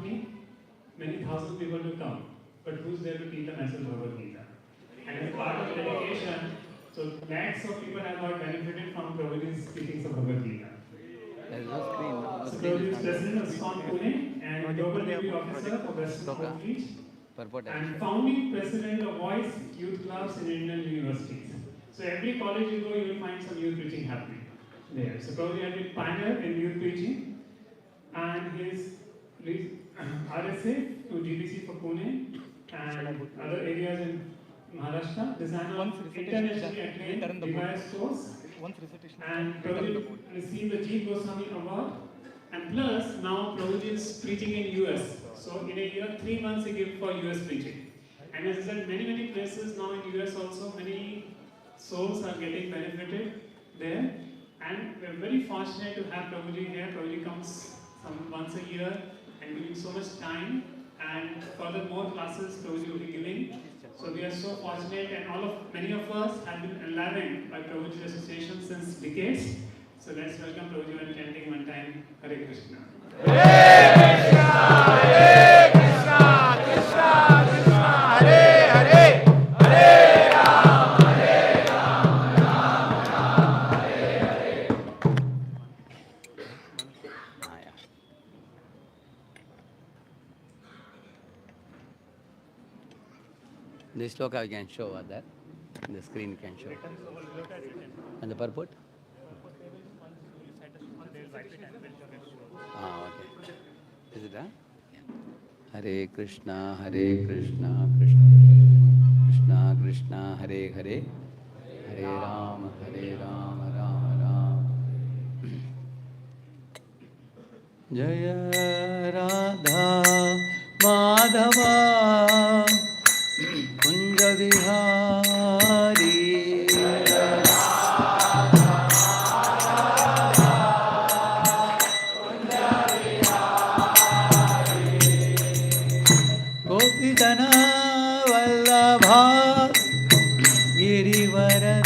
company, many thousands of people will come. But who's there to teach the message of Bhagavad Gita? And as part of dedication, so lakhs of people have got benefited from Prabhuji's teachings of Bhagavad Gita. There is no screen. No So screen Prabhuji is is President of ISKCON Pune and Global Deputy Officer for Western Outreach and founding President of Voice Youth Clubs in Indian universities. So every college you go, you will find some youth preaching happening there. So Prabhuji has been pioneer in youth preaching and his RSA to GBC for Pune and other areas in Maharashtra, designer internationally acclaimed device stores, and Prabhuji received the Jeet Goswami Award, and plus now Prabhuji is preaching in US. So in a year, 3 months he gives for US preaching. And as I said, many places now in US also, many souls are getting benefited there. And we're very fortunate to have Prabhuji here. Prabhuji comes once a year and giving so much time. And further more classes Prabhuji will be giving. So we are so fortunate, and many of us have been enlivened by Prabhuji's association since decades. So let's welcome Prabhuji and chanting one time Hare Krishna. Hare Krishna, Hare Krishna, Krishna Krishna, Hare Hare, Hare Rama, Rama Rama, Hare Hare. This sloka we can show over there. The screen can show. And the purport? Okay. Is it that? Yeah. Hare Krishna, Hare Krishna, Krishna Krishna, Hare Hare, Hare Rama, Rama Rama. Jaya Radha Madhava Kunja Vihari. Gopijana Vallabha Girivaradari.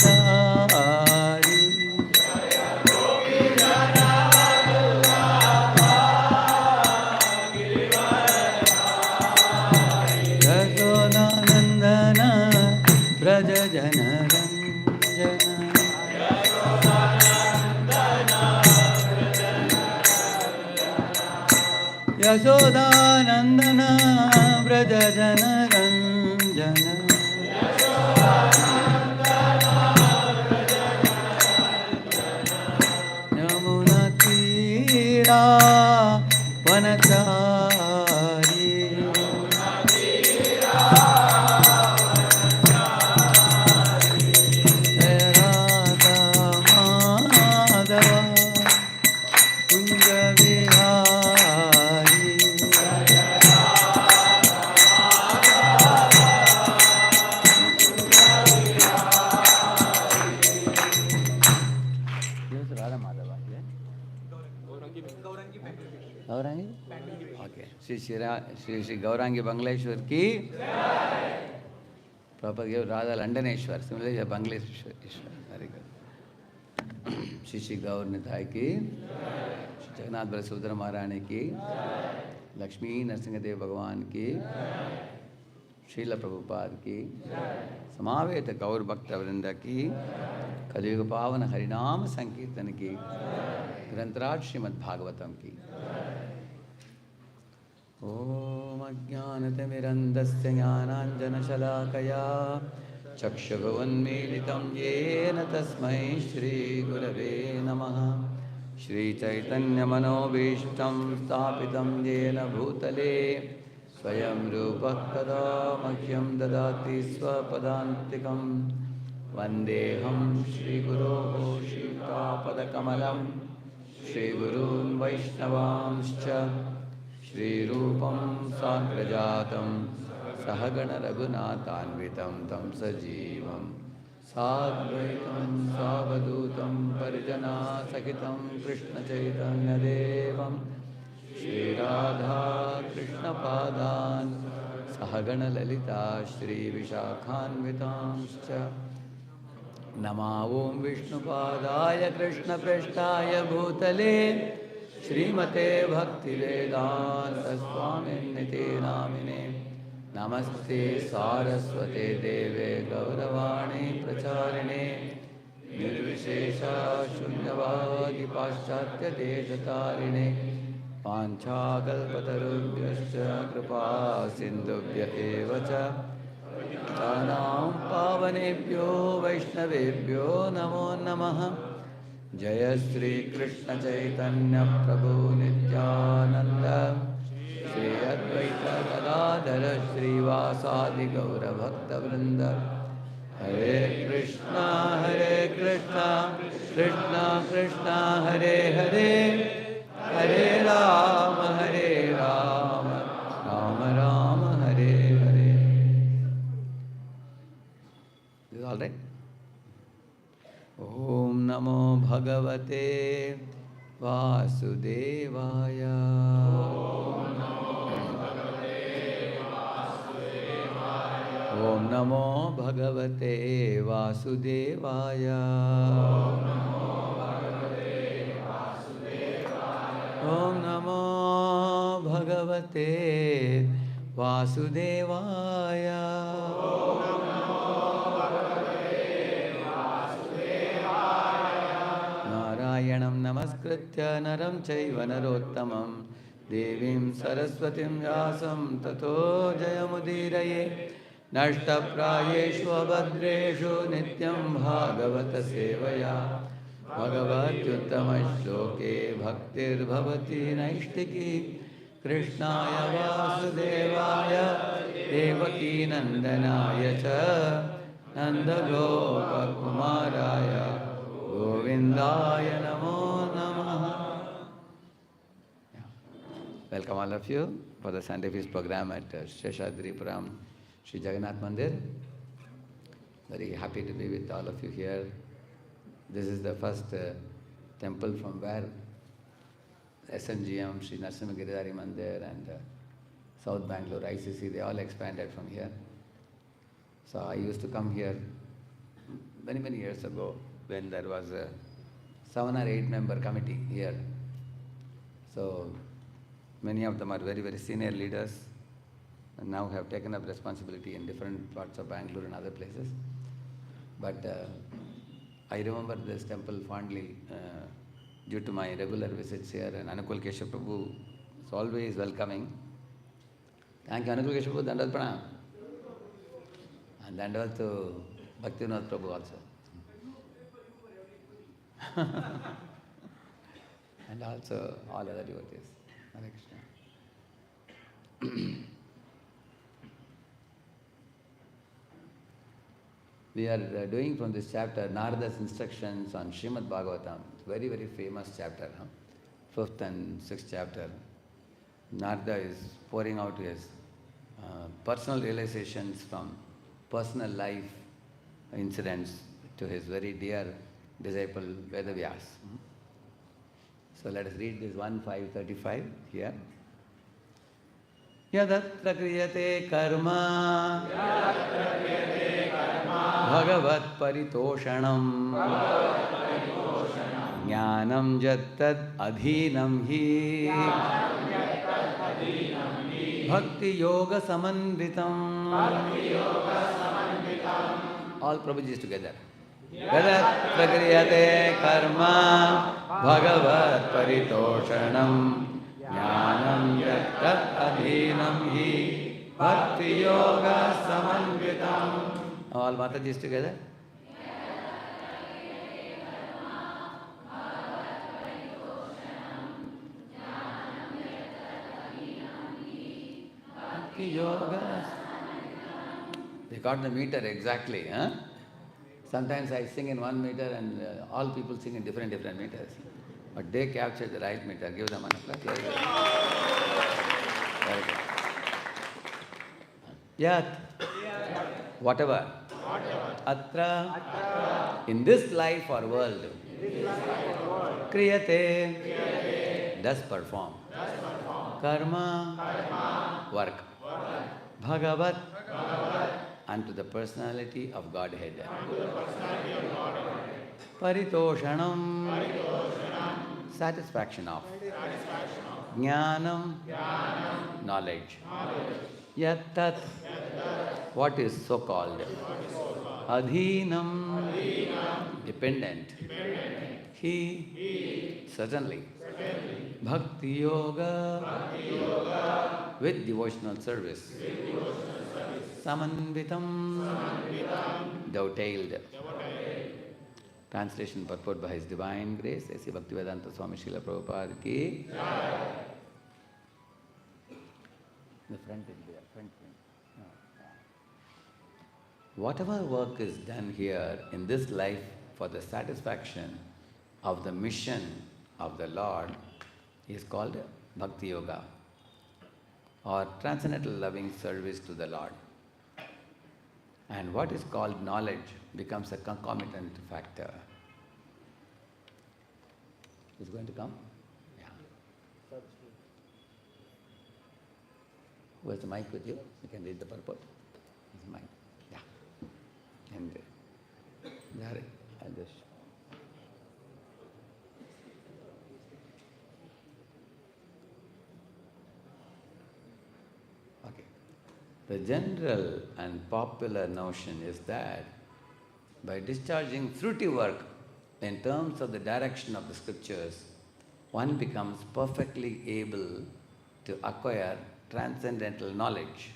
Yashodanandana Braja Jana Ranjana. Yashodanandana Braja Jana Ranjana. Yamuna Tira Vanachari. Gaurangi? Okay. Shri Gaurangi Bangleshwar ki. Prabhupada gave Radha Londoneshwar. Similarly, Bangleshwar. Very good. Shri Gaur Nithai ki. Shri Jagannath Balasudhara Maharani ki. Lakshmi Narsingadev Bhagavan ki. Srila Prabhupada ki. Samaveta Gaur Bhakta Vrinda ki. Kaliyuga Pavana Harinama Sankirtan ki. Grantaraj Srimad Bhagvatam ki. Om Ajnanatimirandasya Jnananjana Shalakaya Chakshugavunmilitam Yena Tasmai Shri Gurave Namaha Shri Chaitanya Manobhishtam Sthapitam Yena Bhutale Swayam Rupak Kada Mahyam Dadati Swapadantikam Vandeham Shri Guru Shri Padakamalam Shri Gurun Vaishnavamscha Shri Rupam Sagrajatam Sahagana Raghunathanvitam Tam Sajivam Sadvaitam Savadutam Parijana Sakitam Krishna Chaitanya Devam Shri Radha Krishna Padan Sahagana Lalita Shri Vishakhanvitamscha Nama Om Vishnu Padaya Krishna Preshtaya Bhutale Srimate Bhakti-vedanta Swaminiti Namine Namaste Saraswate Deve Gauravani Pracharine Nirvishesha Shunyavadi Paschatya Deshatarine Panchakalpatarubhyascha Kripa Sindhubhya Evacha Tanam Pavanebhyo Vaishnavebhyo Namo Namaha Jaya Shri Krishna Chaitanya Prabhu Nityananda Shri Advaita Gadadhara Shri Vasadi Gaura Bhakta Vrinda Hare Krishna Krishna Krishna Hare Hare Hare Rama Rama Rama Hare Hare. Is it all right? Om Namo Bhagavate Vasudevaya. Om Namo Bhagavate Vasudevaya. Om Namo Bhagavate Vasudevaya. Narayanam Namaskritya Naram Chaiva Narottamam Devim Saraswatim Vyasam Tato Jayamudiraye Nashtaprayeshu Abhadreshu Nityam Bhagavata Sevaya Bhagavatyuttamaśloke Bhaktir Bhavati Naishtiki Krishnaya Vasudevaya Devaki Nandanaya Cha Nandagopa Kumaraya Govindaya Namo Namaha. Welcome all of you for the Sunday Feast program at Sheshadripuram Sri Jagannath Mandir. Very happy to be with all of you here. This is the first temple from where SNGM, Sri Narasimha Giridhari Mandir and South Bangalore, ICC, they all expanded from here. So I used to come here many years ago when there was a 7 or 8 member committee here. So many of them are very senior leaders and now have taken up responsibility in different parts of Bangalore and other places. But I remember this temple fondly due to my regular visits here, and Anukul Keshav Prabhu is always welcoming. Thank you, Anukul Keshav Prabhu, Dandavat Pranam. And Dandavat to Bhaktivinoda Prabhu also. And also all other devotees. Hare Krishna. We are doing from this chapter Narada's instructions on Srimad Bhagvatam. Very famous chapter. 5th and 6th chapter. Narada is pouring out his personal realizations from personal life incidents to his very dear disciple Vedavyasa. So let us read this 1:5:35 here. Yadatra kriyate karma bhagavat paritoshanam jnanam jattad adhinam hi bhakti-yoga samandritam. All Prabhujis together. Yadatra kriyate karma bhagavat paritoshanam jnanam yattad adhinam hi bhakti-yoga samandritam. All Matajis together. Bhakti-yoga. They got the meter exactly. Huh? Sometimes I sing in 1 meter and all people sing in different meters. But they captured the right meter. Give them an applause. Very good. Very good. Yat. Whatever. Atra. In this life or world. Kriyate. Does perform. Karma. Work. Bhagavat. Unto the personality of Godhead. Paritoshanam. satisfaction of. Jnanam, knowledge. Yat tat, what is so called. Adhinam, dependent. He, certainly. Bhakti-yoga, with devotional service. Samanvitam, dovetailed. Translation purport by His Divine Grace, A.C. Bhaktivedanta Swami Srila Prabhupada ki. The front is there, front. Whatever work is done here in this life for the satisfaction of the mission of the Lord is called Bhakti Yoga, or transcendental loving service to the Lord. And what is called knowledge becomes a concomitant factor. Is it going to come? Yeah. Who has the mic with you? You can read the purport. Is the mic? Yeah. And there, I'll just. Okay. The general and popular notion is that by discharging fruity work in terms of the direction of the scriptures, one becomes perfectly able to acquire transcendental knowledge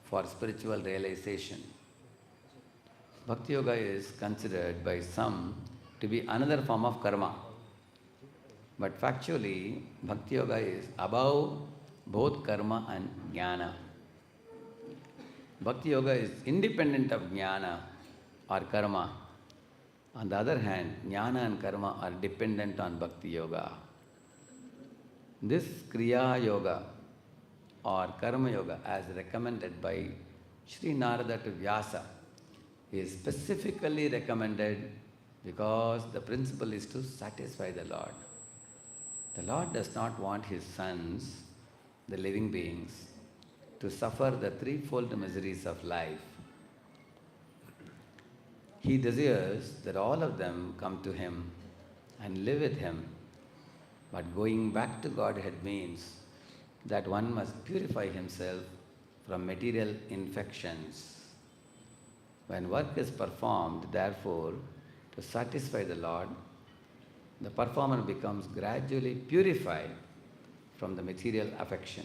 for spiritual realization. Bhakti Yoga is considered by some to be another form of karma. But factually, Bhakti Yoga is above both karma and jnana. Bhakti Yoga is independent of jnana or karma. On the other hand, jnana and karma are dependent on Bhakti Yoga. This Kriya Yoga or Karma Yoga, as recommended by Sri Narada to Vyasa, is specifically recommended because the principle is to satisfy the Lord. The Lord does not want His sons, the living beings, to suffer the threefold miseries of life. He desires that all of them come to Him and live with Him. But going back to Godhead means that one must purify himself from material infections. When work is performed, therefore, to satisfy the Lord, the performer becomes gradually purified from the material affection.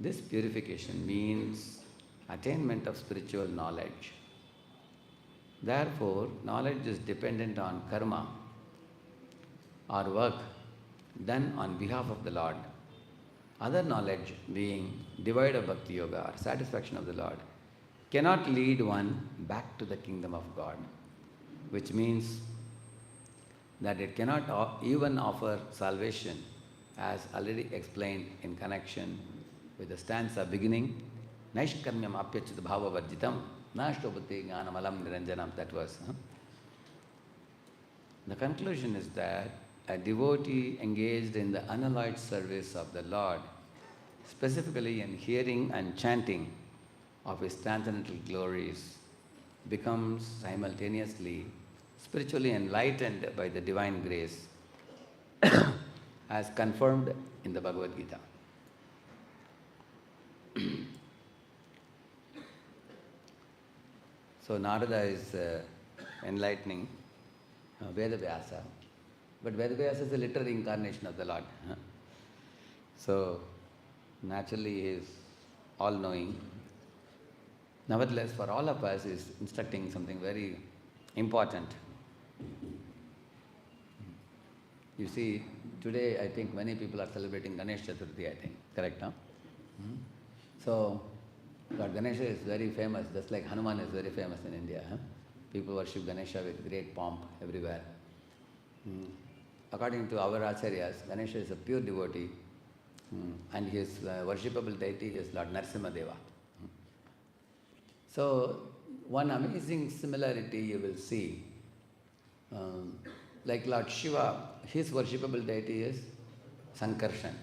This purification means attainment of spiritual knowledge. Therefore, knowledge is dependent on karma or work done on behalf of the Lord. Other knowledge, being devoid of Bhakti Yoga or satisfaction of the Lord, cannot lead one back to the kingdom of God, which means that it cannot even offer salvation, as already explained in connection with the stanza beginning, Naishkarmyam apyachit bhava varjitam, nashtopati jnanamalam niranjanam, that verse. The conclusion is that a devotee engaged in the unalloyed service of the Lord, specifically in hearing and chanting of His transcendental glories, becomes simultaneously spiritually enlightened by the divine grace, as confirmed in the Bhagavad Gita. So Narada is enlightening Vedavyasa, but Vedavyasa is a literal incarnation of the Lord. So naturally he is all-knowing. Nevertheless, for all of us, he is instructing something very important. You see, today I think many people are celebrating Ganesha Chaturthi, I think. Correct, huh? So, Lord Ganesha is very famous, just like Hanuman is very famous in India. Huh? People worship Ganesha with great pomp everywhere. According to our acharyas, Ganesha is a pure devotee, and his worshipable deity is Lord Narasimha-deva. So, one amazing similarity you will see, like Lord Shiva, his worshipable deity is Sankarshan.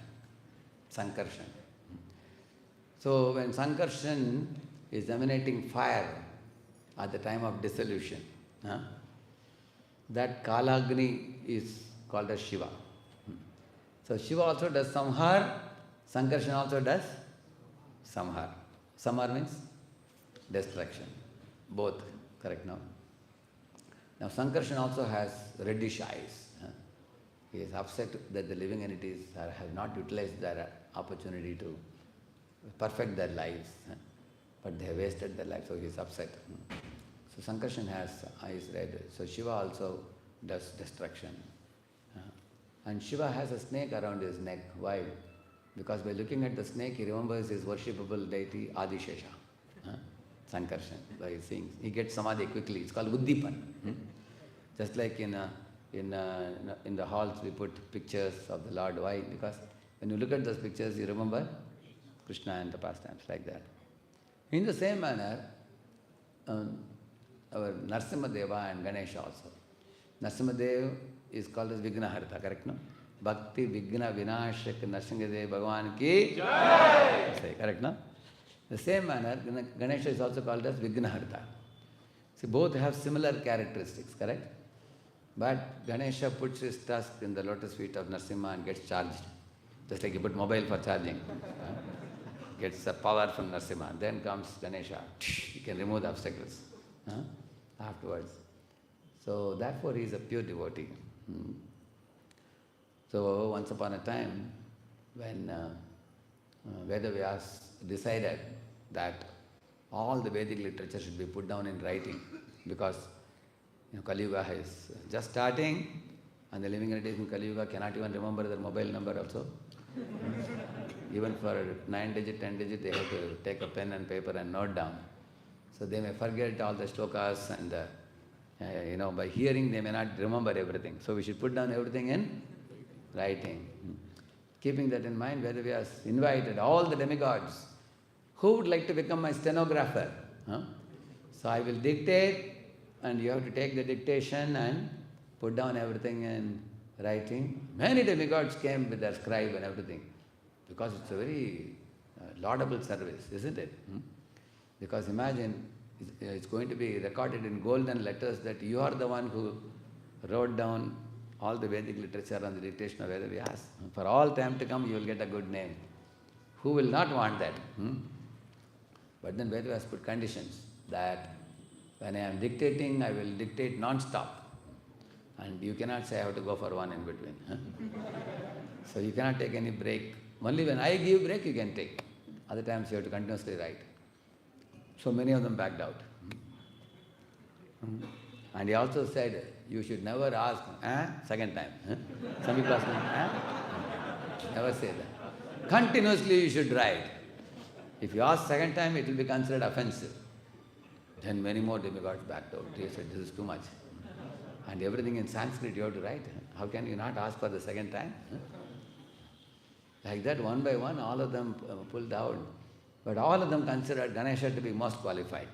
Sankarshan. So, when Sankarshan is emanating fire at the time of dissolution, that Kalagni is called as Shiva. So Shiva also does samhar, Sankarshan also does samhar. Samhar means destruction. Both, correct now? Now Sankarshan also has reddish eyes. He is upset that the living entities have not utilized their opportunity to perfect their lives, but they have wasted their life, so he is upset. So Sankarshan has eyes red, so Shiva also does destruction. And Shiva has a snake around his neck. Why? Because by looking at the snake, he remembers his worshipable deity Adishesha. Sankarshan, by seeing, he gets samadhi quickly. It's called Uddipan. Just like in the halls we put pictures of the Lord. Why? Because when you look at those pictures, you remember Krishna and the pastimes, like that. In the same manner, our Narasimha and Ganesha also. Narasimha is called as Vignaharta, correct, no? Bhakti Vigna Vinashak Narasimha Bhagavan ki Jai! Say, correct, no? The same manner, Ganesha is also called as Vignaharta. See, both have similar characteristics, correct? But Ganesha puts his tusk in the lotus feet of Narasimha and gets charged. Just like you put mobile for charging. Gets the power from Narasimha. Then comes Ganesha. He can remove the obstacles afterwards. So therefore he is a pure devotee. So once upon a time, when Vedavyasa decided that all the Vedic literature should be put down in writing, because Kali Yuga is just starting, and the living entities in Kali Yuga cannot even remember their mobile number also. Even for 9-digit, 10-digit, they have to take a pen and paper and note down. So they may forget all the shlokas and by hearing they may not remember everything. So we should put down everything in writing. Keeping that in mind, Vedavyasa invited all the demigods. Who would like to become my stenographer? So I will dictate, and you have to take the dictation and put down everything in writing. Many demigods came with their scribe and everything, because it's a very laudable service, isn't it? Because imagine, it's going to be recorded in golden letters that you are the one who wrote down all the Vedic literature on the dictation of Vedavyasa. For all time to come, you will get a good name. Who will not want that? But then Vedavyasa put conditions that when I am dictating, I will dictate non-stop. And you cannot say I have to go for one in between. So you cannot take any break. Only when I give break, you can take. Other times you have to continuously write. So many of them backed out. And he also said, you should never ask, second time. Some people ask, never say that. Continuously you should write. If you ask second time, it will be considered offensive. Then many more demigods backed out. They said, this is too much. And everything in Sanskrit you have to write. How can you not ask for the second time? Like that, one by one, all of them pulled out. But all of them considered Ganesha to be most qualified.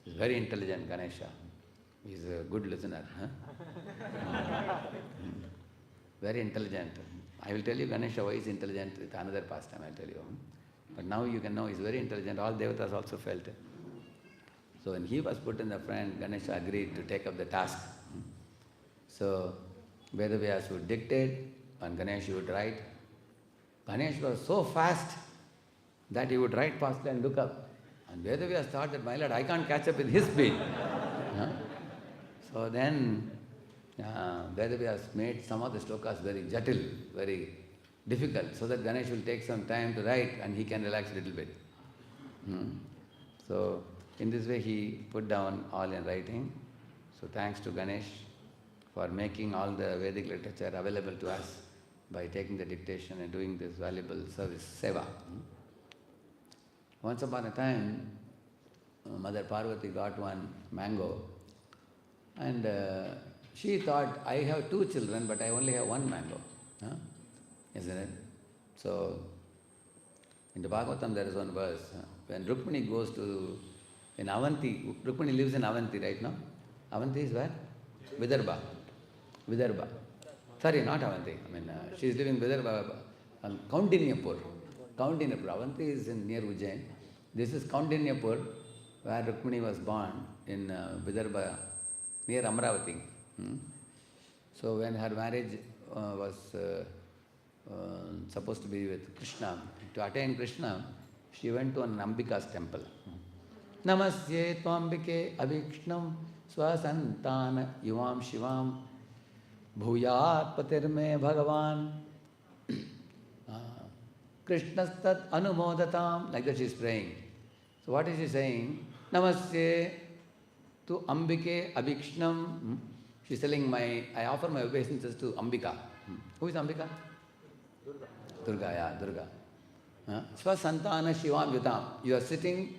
He's very intelligent, Ganesha. He's a good listener. Very intelligent. I will tell you Ganesha why he's intelligent with another pastime, I'll tell you. But now you can know he's very intelligent. All devatas also felt it. So when he was put in the front, Ganesha agreed to take up the task. So Vedavyasa would dictate and Ganesha would write. Ganesha was so fast that he would write fastly and look up. And Vedavyasa thought that, my lord, I can't catch up with his speed. So then Vedavyasa made some of the slokas very jatil, very difficult, so that Ganesha will take some time to write and he can relax a little bit. So in this way he put down all in writing. So thanks to Ganesh for making all the Vedic literature available to us by taking the dictation and doing this valuable service, seva. Once upon a time, Mother Parvati got one mango, and she thought, I have 2 children, but I only have 1 mango. Isn't it? So, in the Bhagvatam there is one verse, when Rukmini goes to, in Avanti, Rukmini lives in Avanti right now. Avanti is where? Vidarbha. Vidarbha. Sorry, not Avanti. She is living in Vidarbha, Kaundinyapur. Kaundinyapur. Avanti is near Ujjain. This is Kaundinyapur, where Rukmini was born in Vidarbha, near Amravati. So when her marriage was supposed to be with Krishna, to attain Krishna, she went to an Ambika's temple. Namasye Twambike Abhikshnam Swasantana Yuvam Shivam Bhuyat Patirme Bhagavan Krishnastat Anumodatam. Like that she is praying. So what is she saying? Namasye to Ambike Abhikshnam. She is telling I offer my obeisances to Ambika. Who is Ambika? Durga, yeah, Durga. Swasantana Shivam Yutam. You are sitting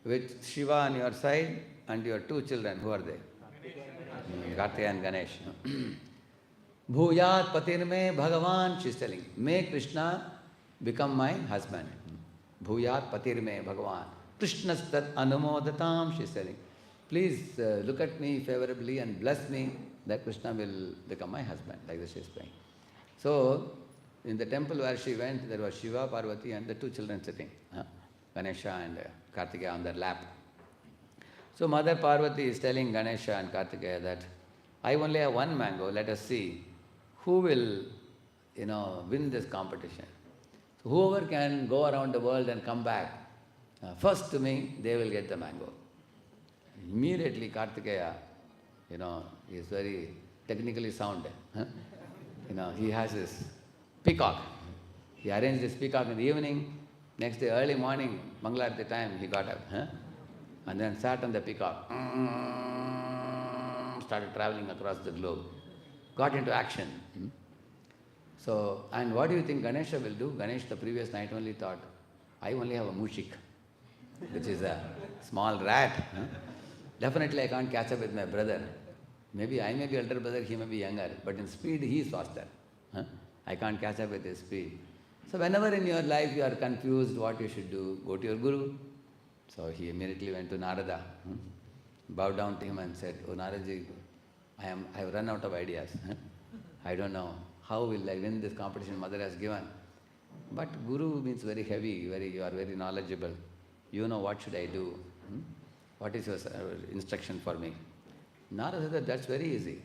with Shiva on your side and your two children. Who are they? Kartikeya and Ganesh. Bhuyat Patirme Bhagavan, she is telling. May Krishna become my husband. Bhuyat Patirme Bhagavan. Krishnastat Anumodatam, she is telling. Please look at me favorably and bless me that Krishna will become my husband. Like this she is praying. So, in the temple where she went, there was Shiva, Parvati and the two children sitting. Ganesha and Kartikeya on their lap. So Mother Parvati is telling Ganesha and Kartikeya that I only have one mango, let us see who will, win this competition. So whoever can go around the world and come back first to me, they will get the mango. Immediately Kartikeya, he is very technically sound. He has this peacock. He arranged this peacock in the evening. Next day, early morning, Mangalarati time, he got up. And then sat on the peacock. Started traveling across the globe. Got into action. So, and what do you think Ganesha will do? Ganesh the previous night only thought, I only have a mushik, which is a small rat. Definitely I can't catch up with my brother. Maybe I may be elder brother, he may be younger, but in speed he is faster. I can't catch up with his speed. So whenever in your life you are confused what you should do, go to your guru. So he immediately went to Narada, bowed down to him and said, Oh Naradaji, I have run out of ideas. I don't know how will I win this competition Mother has given. But Guru means very heavy, you are very knowledgeable. You know what should I do? What is your instruction for me? Narada said, that's very easy.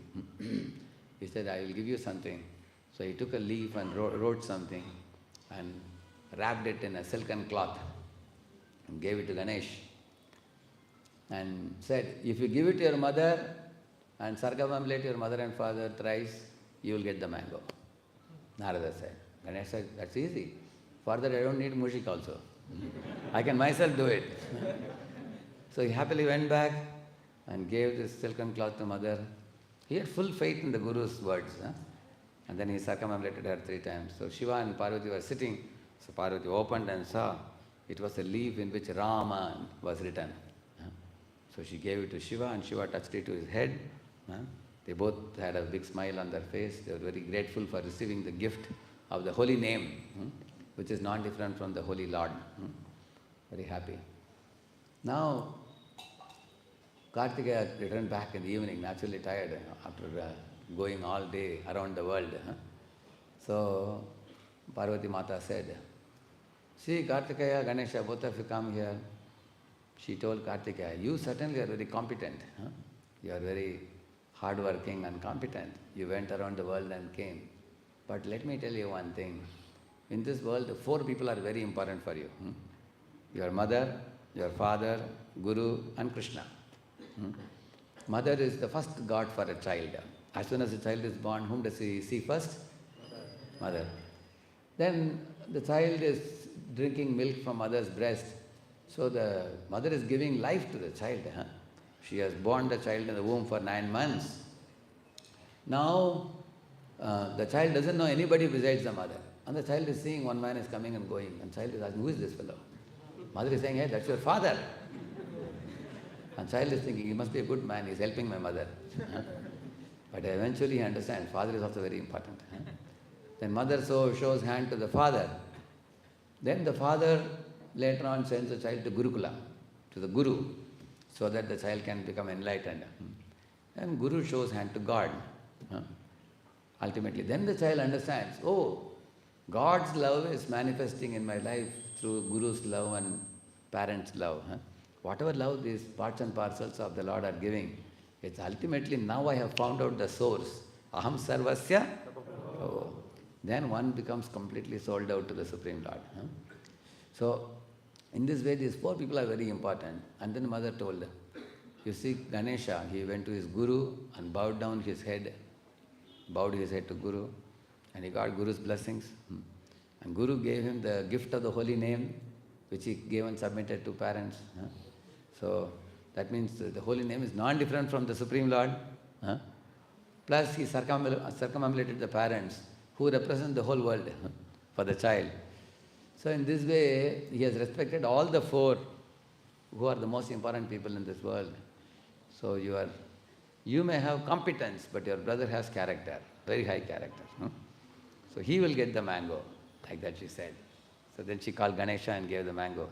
He said, I will give you something. So he took a leaf and wrote something and wrapped it in a silken cloth and gave it to Ganesh and said, if you give it to your mother and circumambulate your mother and father thrice, you will get the mango. Narada said. Ganesh said, that's easy. Further, I don't need mushik also. I can myself do it. So he happily went back and gave this silken cloth to mother. He had full faith in the Guru's words. And then he circumambulated her 3 times. So Shiva and Parvati were sitting. So Parvati opened and saw it was a leaf in which Rama was written. So she gave it to Shiva and Shiva touched it to his head. They both had a big smile on their face. They were very grateful for receiving the gift of the holy name, which is not different from the Holy Lord. Very happy. Now, Kartikeya returned back in the evening, naturally tired after going all day around the world. So, Parvati Mata said, see Kartikeya, Ganesha, both of you come here. She told Kartikeya, you certainly are very competent. You are very hardworking and competent. You went around the world and came. But let me tell you one thing. In this world, 4 people are very important for you. Your mother, your father, Guru and Krishna. Mother is the first god for a child. As soon as the child is born, whom does he see first? Mother. Then the child is drinking milk from mother's breast. So the mother is giving life to the child. She has borne the child in the womb for 9 months. Now, the child doesn't know anybody besides the mother. And the child is seeing one man is coming and going. And child is asking, who is this fellow? Mother is saying, hey, that's your father. And child is thinking, he must be a good man, he's helping my mother. But eventually he understands, father is also very important. Then mother shows hand to the father. Then the father later on sends the child to Gurukula, to the Guru, so that the child can become enlightened. And Guru shows hand to God. Ultimately, then the child understands, oh, God's love is manifesting in my life through Guru's love and parents' love. Whatever love these parts and parcels of the Lord are giving, it's ultimately now I have found out the source. Aham sarvasya Prabhu. Then one becomes completely sold out to the Supreme Lord. So, in this way, these four people are very important. And then the mother told, you see, Ganesha, he went to his guru and bowed his head to guru, and he got guru's blessings. And guru gave him the gift of the holy name, which he gave and submitted to parents. So, that means the holy name is non-different from the Supreme Lord. Plus, he circumambulated the parents, who represent the whole world for the child. So in this way, he has respected all the four who are the most important people in this world. So you may have competence, but your brother has character, very high character. So he will get the mango, like that she said. So then she called Ganesha and gave the mango.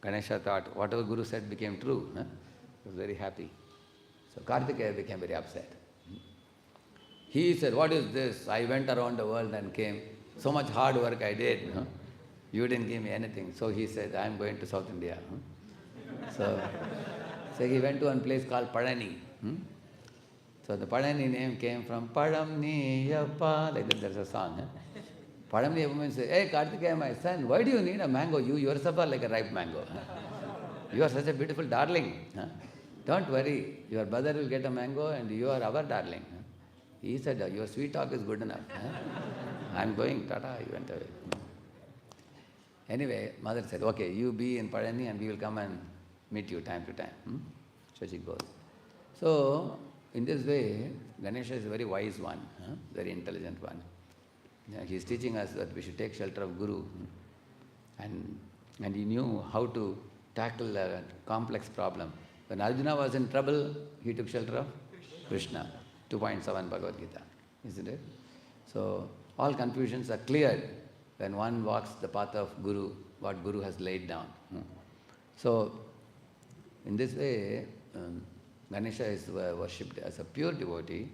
Ganesha thought whatever Guru said became true. He was very happy. So Kartikeya became very upset. He said, what is this? I went around the world and came. So much hard work I did. You didn't give me anything. So he said, I am going to South India. So he went to one place called Padani. So the Padani name came from Padamni Yappa. Like that, there's a song. Padamni Yappa means, hey Kartikeya, my son, why do you need a mango? You yourself are like a ripe mango. You are such a beautiful darling. Don't worry, your brother will get a mango and you are our darling. He said, your sweet talk is good enough. I'm going, tata, he went away. Anyway, mother said, okay, you be in Padani and we will come and meet you time to time. So she goes. So, in this way, Ganesha is a very wise one, very intelligent one. He is teaching us that we should take shelter of Guru. And he knew how to tackle a complex problem. When Arjuna was in trouble, he took shelter of Krishna. 2.7 Bhagavad Gita, isn't it? So, all confusions are cleared when one walks the path of Guru, what Guru has laid down. So, in this way, Ganesha is worshipped as a pure devotee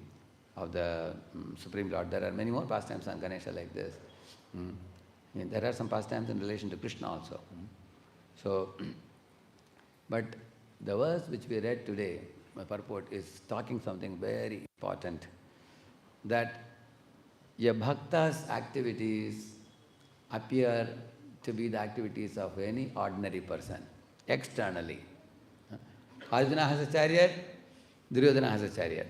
of the Supreme Lord. There are many more pastimes on Ganesha like this. There are some pastimes in relation to Krishna also. So, but the verse which we read today, my purport, is talking something very important, that a bhakta's activities appear to be the activities of any ordinary person, externally. Arjuna has a chariot, Duryodhana has a chariot.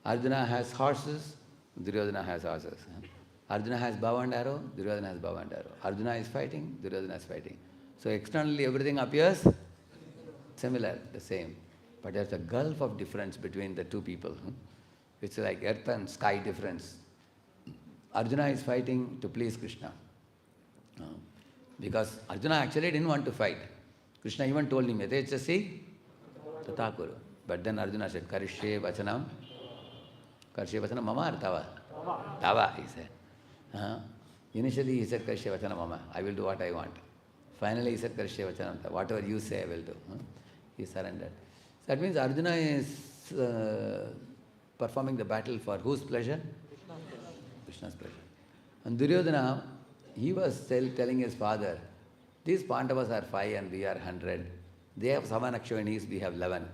Arjuna has horses, Duryodhana has horses. Arjuna has bow and arrow, Duryodhana has bow and arrow. Arjuna is fighting, Duryodhana is fighting. So externally everything appears similar, the same. But there's a gulf of difference between the two people. It's like earth and sky difference. Arjuna is fighting to please Krishna. Because Arjuna actually didn't want to fight. Krishna even told him, Yadechasi tata kuru. But then Arjuna said, Karishye vachanam. Karishye vachanam mama or tava? Tava, he said. Initially he said, Karishye vachanam mama. I will do what I want. Finally he said, Karishye vachanam tava. Whatever you say, I will do. He surrendered. That means Arjuna is performing the battle for whose pleasure? Krishna's pleasure. And Duryodhana, he was telling his father, these Pandavas are 5 and we are 100. They have 7 Akshavanis, we have 11.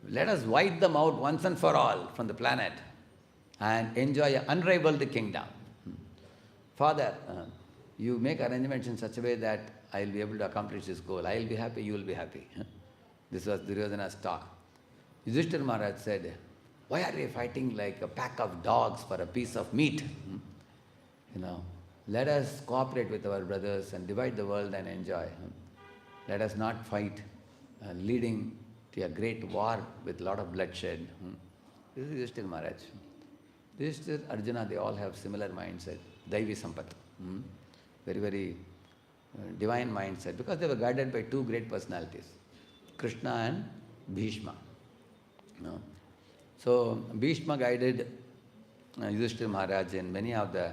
Let us wipe them out once and for all from the planet and enjoy an unrivaled kingdom. Father, you make arrangements in such a way that I will be able to accomplish this goal. I will be happy, you will be happy. This was Duryodhana's talk. Yudhishthira Maharaj said, why are we fighting like a pack of dogs for a piece of meat? Let us cooperate with our brothers and divide the world and enjoy. Let us not fight, leading to a great war with a lot of bloodshed. This is Yudhishthira Maharaj. Yudhishthira, Arjuna, they all have similar mindset, Daivi Sampat. Very, very divine mindset, because they were guided by 2 great personalities, Krishna and Bhishma. So Bhishma guided Yudhishthira Maharaj in many of the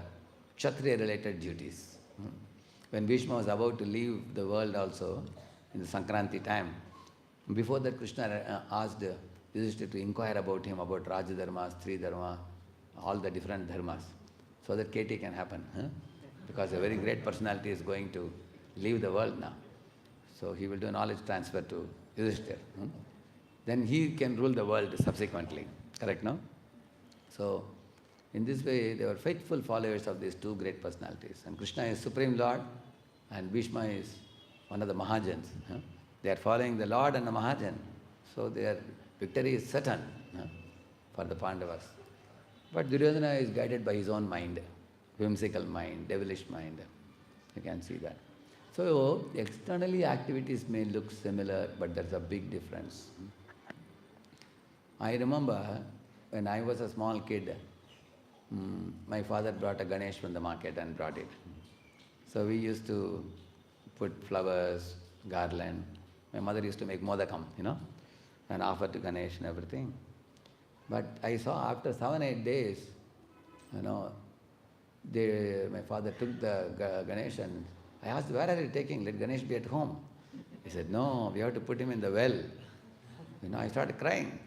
Kshatriya-related duties. When Bhishma was about to leave the world also, in the Sankranti time, before that Krishna asked Yudhishthira to inquire about him, about Rajadharma, Stridharma, all the different dharmas, so that Keti can happen. Because a very great personality is going to leave the world now. So he will do knowledge transfer to Yudhishthira. Then he can rule the world subsequently. Correct, no? So, in this way, they were faithful followers of these two great personalities. And Krishna is Supreme Lord, and Bhishma is one of the Mahajans. They are following the Lord and the Mahajan. So their victory is certain for the Pandavas. But Duryodhana is guided by his own mind, whimsical mind, devilish mind. You can see that. So externally activities may look similar, but there's a big difference. I remember when I was a small kid, my father brought a Ganesh from the market and brought it. So we used to put flowers, garland. My mother used to make modakam, and offer to Ganesh and everything. But I saw after 7-8 days, my father took the Ganesh and I asked, where are you taking? Let Ganesh be at home. He said, no, we have to put him in the well. I started crying.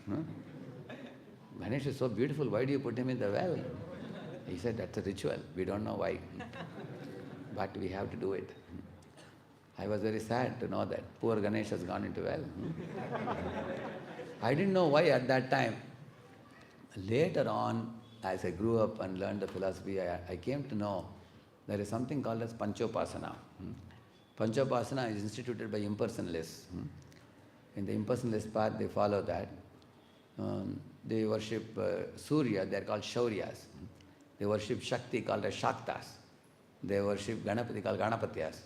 Ganesh is so beautiful, why do you put him in the well? He said, that's a ritual, we don't know why. But we have to do it. I was very sad to know that poor Ganesh has gone into well. I didn't know why at that time. Later on, as I grew up and learned the philosophy, I came to know there is something called as Panchopasana. Panchopasana is instituted by impersonalists. In the impersonalist path, they follow that. They worship Surya, they are called Shauryas. They worship Shakti, called as Shaktas. They worship Ganapati, called Ganapatyas.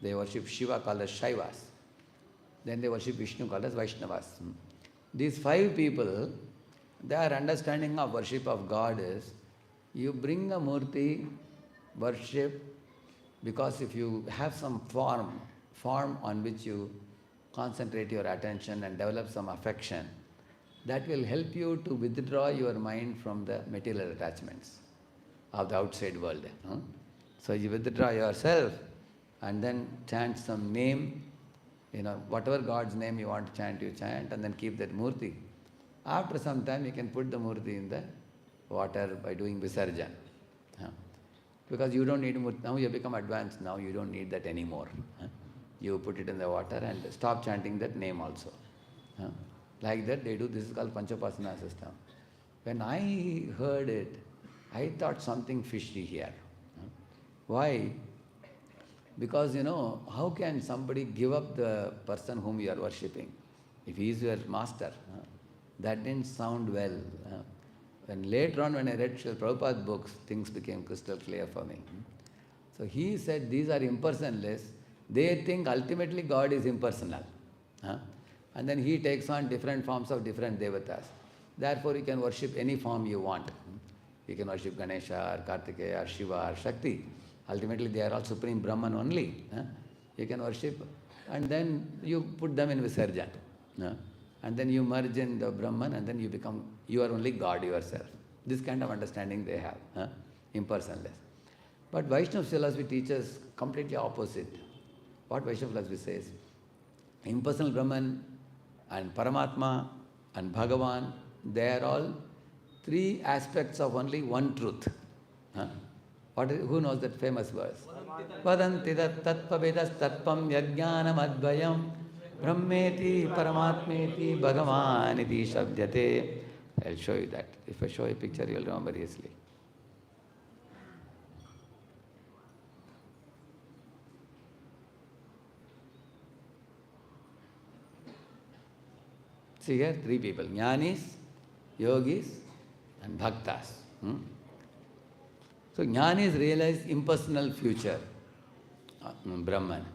They worship Shiva, called as Shaivas. Then they worship Vishnu, called as Vaishnavas. These 5 people, their understanding of worship of God is, you bring a murti, worship, because if you have some form on which you concentrate your attention and develop some affection, that will help you to withdraw your mind from the material attachments of the outside world. So you withdraw yourself and then chant some name, whatever God's name you want to chant, you chant, and then keep that murti. After some time, you can put the murti in the water by doing visarjan. Because you don't need murti. Now you have become advanced, now you don't need that anymore. You put it in the water and stop chanting that name also. Like that they do, this is called Panchopasana system. When I heard it, I thought something fishy here. Why? Because, how can somebody give up the person whom you are worshipping? If he is your master, that didn't sound well. And later on when I read Srila Prabhupada's books, things became crystal clear for me. So he said these are impersonalists. They think ultimately God is impersonal. And then he takes on different forms of different devatas. Therefore you can worship any form you want. You can worship Ganesha or Kartikeya or Shiva or Shakti. Ultimately they are all Supreme Brahman only. You can worship and then you put them in Visarjan. And then you merge in the Brahman and then you are only God yourself. This kind of understanding they have, impersonalist. But Vaishnava philosophy teaches completely opposite. What Vaishnava philosophy says, impersonal Brahman and Paramatma and Bhagavan, they are all 3 aspects of only one truth. Who knows that famous verse? Vadanti tattvavedas tattvam yajnanam advayam brahmeti paramatmeti bhagavaniti shabdyate. I'll show you that. If I show you a picture, you'll remember easily. See here, 3 people, Jnanis, Yogis and Bhaktas. So Jnanis realize impersonal future, Brahman.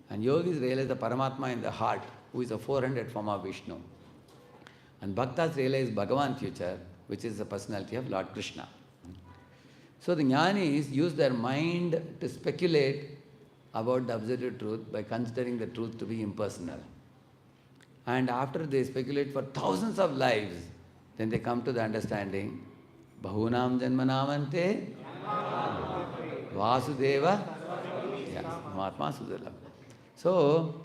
And Yogis realize the Paramatma in the heart, who is a 400 form of Vishnu. And Bhaktas realize Bhagavan future, which is the personality of Lord Krishna. So the Jnanis use their mind to speculate about the absolute truth by considering the truth to be impersonal. And after they speculate for thousands of lives, then they come to the understanding, Bahunam Janmanamante Vasudeva Mahatma Sudala. So,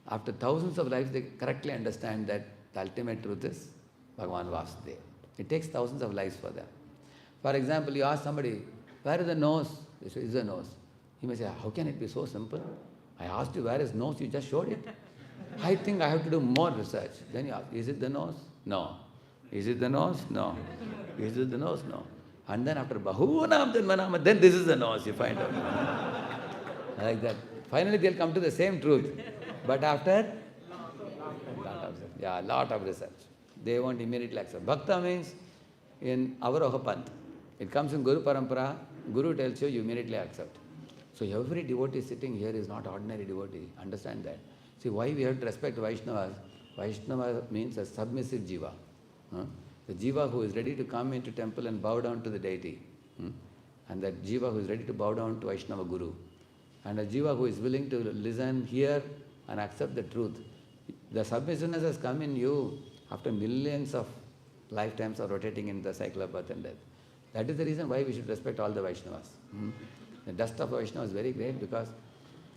after thousands of lives, they correctly understand that the ultimate truth is Bhagavan Vasudeva. It takes thousands of lives for them. For example, you ask somebody, where is the nose? They say, is the nose. He may say, how can it be so simple? I asked you, where is nose? You just showed it. I think I have to do more research. Then you ask, is it the nose? No. Is it the nose? No. Is this the nose? No. And then after Bahunam Janmanam, then this is the nose, you find out. Like that. Finally they'll come to the same truth. But after lot of research. They won't immediately accept. Bhakta means in Avaroha Panth. It comes in Guru Parampara. Guru tells you, you immediately accept. So every devotee sitting here is not ordinary devotee. Understand that. See why we have to respect Vaishnavas. Vaishnava means a submissive jiva. The jiva who is ready to come into temple and bow down to the deity. And that jiva who is ready to bow down to Vaishnava Guru. And a jiva who is willing to listen, hear and accept the truth. The submissiveness has come in you after millions of lifetimes of rotating in the cycle of birth and death. That is the reason why we should respect all the Vaishnavas. The dust of Vaishnava is very great because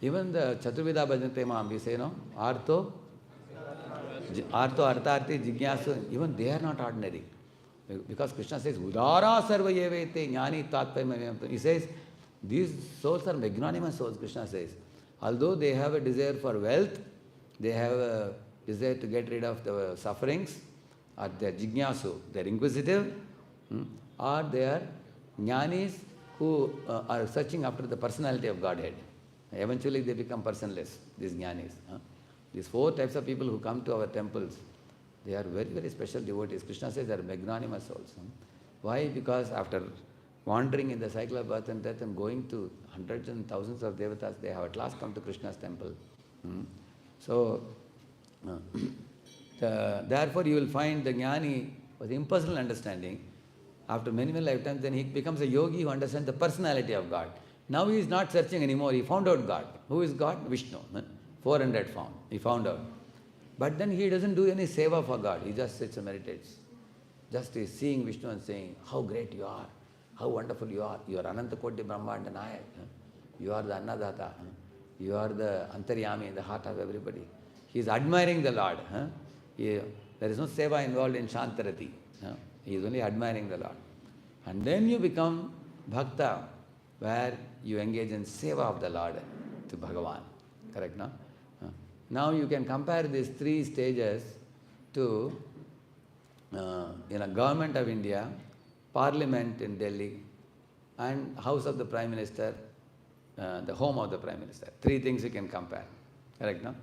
even the Chaturveda Bhajante Mam, we say, Artho, Artharthi, Jigyasu, even they are not ordinary. Because Krishna says, Udara sarva yevete jnani tatpayam. He says, these souls are magnanimous souls, Krishna says. Although they have a desire for wealth, they have a desire to get rid of the sufferings, or they are jignasu, they are inquisitive, or they are jnanis who are searching after the personality of Godhead. Eventually they become personless, these jnanis. These four types of people who come to our temples, they are very, very special devotees. Krishna says they are magnanimous souls. Why? Because after wandering in the cycle of birth and death and going to hundreds and thousands of devatas, they have at last come to Krishna's temple. So, therefore you will find the jnani was impersonal understanding. After many, many lifetimes, then he becomes a yogi who understands the personality of God. Now he is not searching anymore. He found out God. Who is God? Vishnu. 400 found. He found out. But then he doesn't do any seva for God. He just sits and meditates. Just is seeing Vishnu and saying, how great you are. How wonderful you are. You are Ananta Koti Brahmanda Nayak. You are the Annadata. You are the Antaryami in the heart of everybody. He is admiring the Lord. There is no seva involved in Shantarati. He is only admiring the Lord. And then you become bhakta, where you engage in seva of the Lord to Bhagavan. Correct, no? Now you can compare these three stages to Government of India, Parliament in Delhi, and House of the Prime Minister, the home of the Prime Minister. Three things you can compare. Correct, no?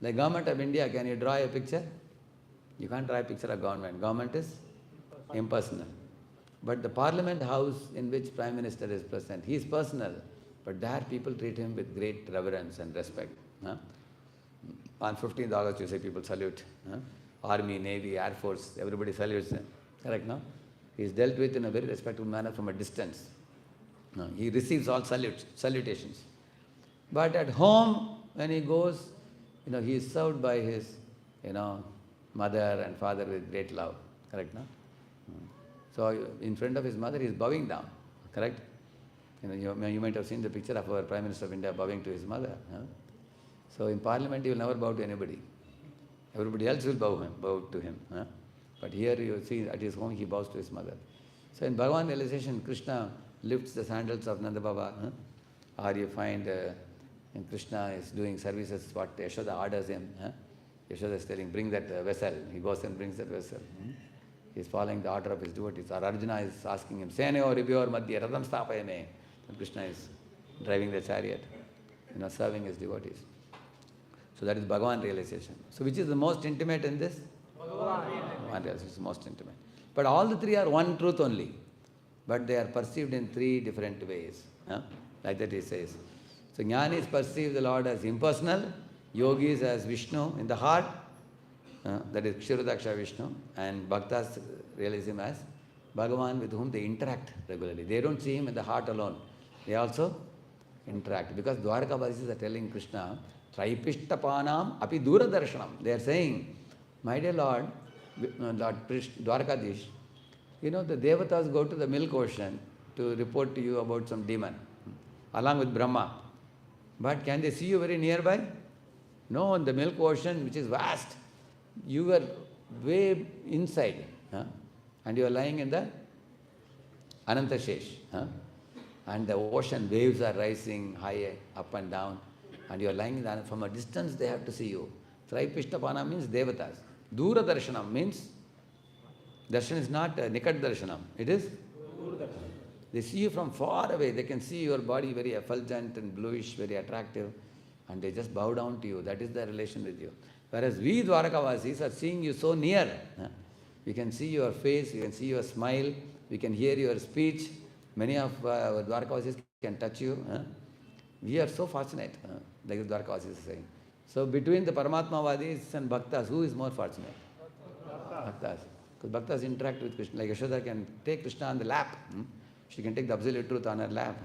The Government of India, can you draw a picture? You can't draw a picture of government. Government is impersonal. But the Parliament House in which Prime Minister is present, he is personal, but there people treat him with great reverence and respect. On 15th August, you say people salute. Army, Navy, Air Force, everybody salutes him. Correct, no? He is dealt with in a very respectful manner from a distance. He receives all salutations. But at home, when he goes, he is served by his, mother and father with great love. Correct, no? So in front of his mother, he is bowing down. Correct? You might have seen the picture of our Prime Minister of India bowing to his mother. So in Parliament, he will never bow to anybody. Everybody else will bow to him. But here you see at his home, he bows to his mother. So in Bhagavan realization, Krishna lifts the sandals of Nanda Baba. Or you find Krishna is doing services, what Yashoda orders him. Yashoda is telling, bring that vessel. He goes and brings that vessel. He is following the order of his devotees. Or Arjuna is asking him, Senayo Ribyor Madhya Radham Stapayame. And Krishna is driving the chariot, serving his devotees. So that is Bhagavan realization. So which is the most intimate in this? Bhagavan realization is most intimate. But all the three are one truth only. But they are perceived in three different ways. Like that he says. So Jnanis perceive the Lord as impersonal, Yogis as Vishnu in the heart, that is Kshirodaksha Vishnu, and Bhaktas realize him as Bhagavan with whom they interact regularly. They don't see him in the heart alone. They also interact. Because Dwarkavasis are telling Krishna, Traipishtapanam api dura darshanam. They are saying, my dear Lord, Dwarkadish, the devatas go to the milk ocean to report to you about some demon, along with Brahma. But can they see you very nearby? No, in the milk ocean, which is vast, you are way inside. And you are lying in the Anantashesh. And the ocean waves are rising high, up and down. And you are lying in the, from a distance they have to see you. Traipishtapana means devatas. Dura darshanam means Darshan is not Nikat Darshanam. It is? They see you from far away. They can see your body very effulgent and bluish, very attractive. And they just bow down to you. That is their relation with you. Whereas we Dwarakavasis are seeing you so near. We can see your face, we can see your smile, we can hear your speech. Many of our Dwarakavasis can touch you. We are so fortunate, like the Dwarakavasis is saying. So between the Paramatmavadis and Bhaktas, who is more fortunate? Bhaktas. Because Bhaktas interact with Krishna. Like Yashoda can take Krishna on the lap. She can take the absolute truth on her lap.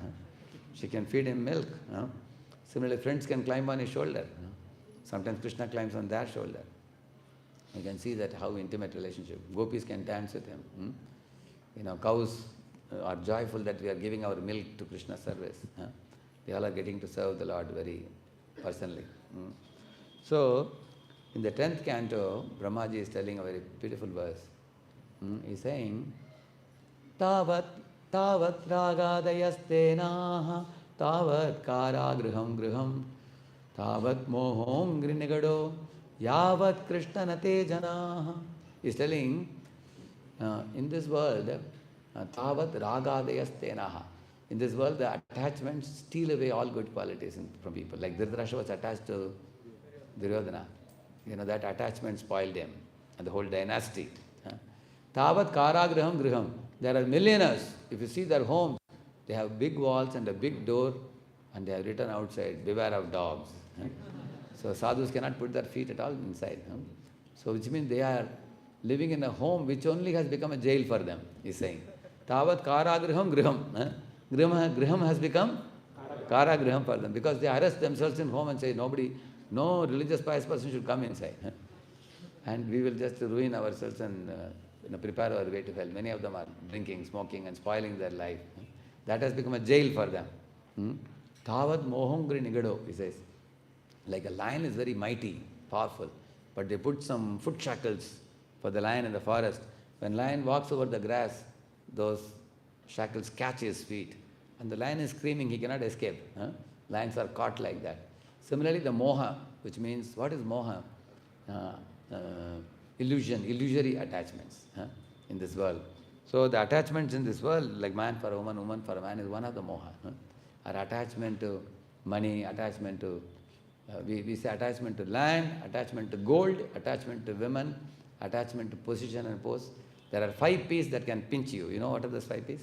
She can feed him milk. Similarly, friends can climb on his shoulder. Sometimes Krishna climbs on their shoulder. You can see that how intimate relationship. Gopis can dance with him. Cows are joyful that we are giving our milk to Krishna's service. They all are getting to serve the Lord very personally. So, in the 10th canto, Brahmaji is telling a very beautiful verse. He's saying, Tavat ragadayastenaha tavat karagriham griham tavat mohom grinigado yavat krishnanate janaha. He's telling, in this world, tavat ragadayastenaha. In this world, the attachments steal away all good qualities from people. Like Dhritarashtra was attached to Duryodhana. That attachment spoiled him and the whole dynasty. Tavat karagriham griham. There are millionaires. If you see their homes, they have big walls and a big door, and they have written outside, beware of dogs. So sadhus cannot put their feet at all inside. So which means they are living in a home which only has become a jail for them, he's saying. Tavat karagriham griham. Griham has become karagriham for them, because they arrest themselves in home and say, no religious pious person should come inside. And we will just ruin ourselves and prepare our way to hell. Many of them are drinking, smoking and spoiling their life. That has become a jail for them. Tavat mohongri nigado, he says. Like a lion is very mighty, powerful, but they put some foot shackles for the lion in the forest. When lion walks over the grass, those shackles catch his feet. And the lion is screaming, he cannot escape. Lions are caught like that. Similarly, the moha, which means, what is moha? Illusion, illusory attachments in this world. So the attachments in this world, like man for a woman, woman for a man, is one of the moha. Our attachment to money, attachment to, we say attachment to land, attachment to gold, attachment to women, attachment to position and post. There are 5 P's that can pinch you. You know what are those 5 P's?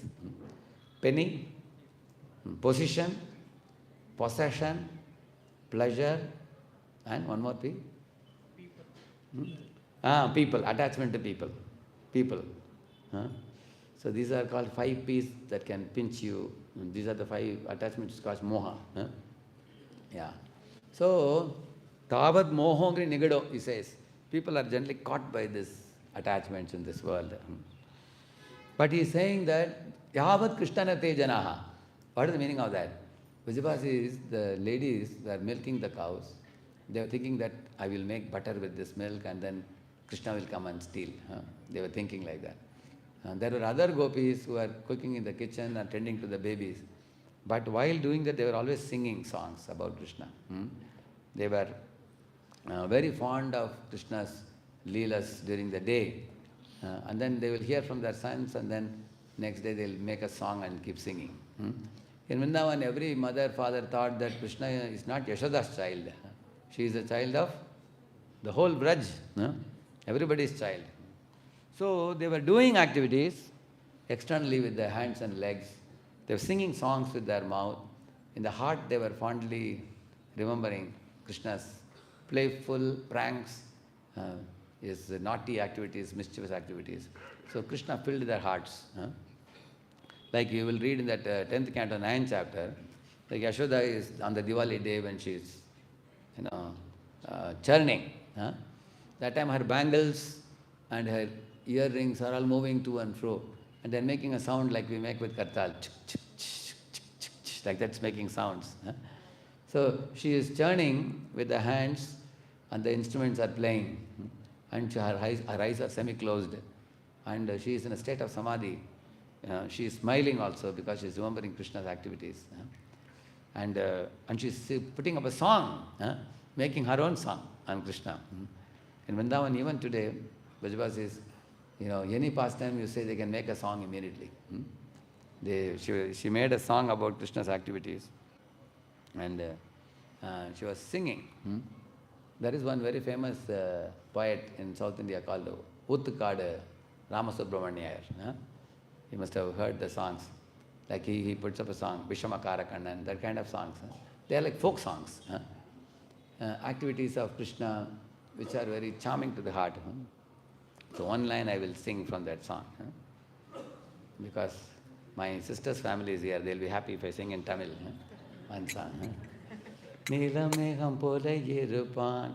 Penny, position, possession, pleasure, and one more P? People, attachment to people. People. So these are called 5 P's that can pinch you. These are the 5 attachments called moha. Yeah. So, tavat mohongri nigado, he says. People are generally caught by these attachments in this world. But he is saying that yavat krishnanate janaha. What is the meaning of that? Vijayavasi is the ladies were milking the cows. They were thinking that I will make butter with this milk and then Krishna will come and steal. They were thinking like that. There were other gopis who were cooking in the kitchen and tending to the babies. But while doing that, they were always singing songs about Krishna. They were very fond of Krishna's leelas during the day. And then they will hear from their sons, and then next day they will make a song and keep singing. In Vrindavan, every mother, father thought that Krishna is not Yashoda's child. She is the child of the whole Braj, everybody's child. So they were doing activities externally with their hands and legs. They were singing songs with their mouth. In the heart, they were fondly remembering Krishna's playful pranks, his naughty activities, mischievous activities. So Krishna filled their hearts. Like you will read in that 10th canto, 9th chapter, like Yashoda is on the Diwali day when she is, churning. That time her bangles and her earrings are all moving to and fro, and they're making a sound like we make with kartal, like that's making sounds. So she is churning with the hands, and the instruments are playing, and her eyes are semi-closed, and she is in a state of samadhi. She is smiling also because she is remembering Krishna's activities. And she is putting up a song, making her own song on Krishna. In Vrindavan, even today, Vajravasis, any pastime you say, they can make a song immediately. She made a song about Krishna's activities, and she was singing. There is one very famous poet in South India called Utkad Ramasubramanya Iyer. You must have heard the songs. Like he puts up a song, Vishamakarakandan, that kind of songs. They are like folk songs. Activities of Krishna which are very charming to the heart. So one line I will sing from that song. Because my sister's family is here, they'll be happy if I sing in Tamil. One song. Neelamegam pole irupaan,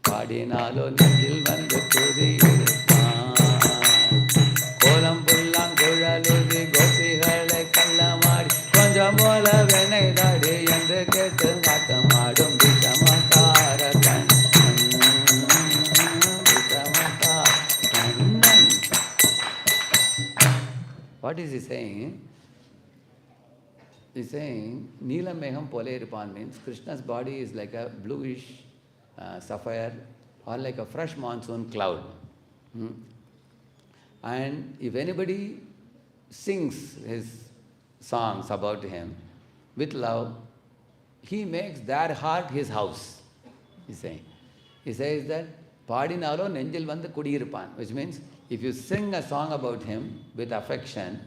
paadinalo nengil vandu kudiyirupaan. Kolam pullam kuzhaludi gopigalai kallamadi, konjam pola venai dadi endru kettu vaatamaadum vishamakarakan. What is he saying? He's saying, Neelam Meham Pole Irupan means Krishna's body is like a bluish sapphire or like a fresh monsoon cloud. And if anybody sings his songs about him with love, he makes their heart his house, he's saying. He says that, Paadinalo Nenjil Vandu Kudiyirupan, which means if you sing a song about him with affection,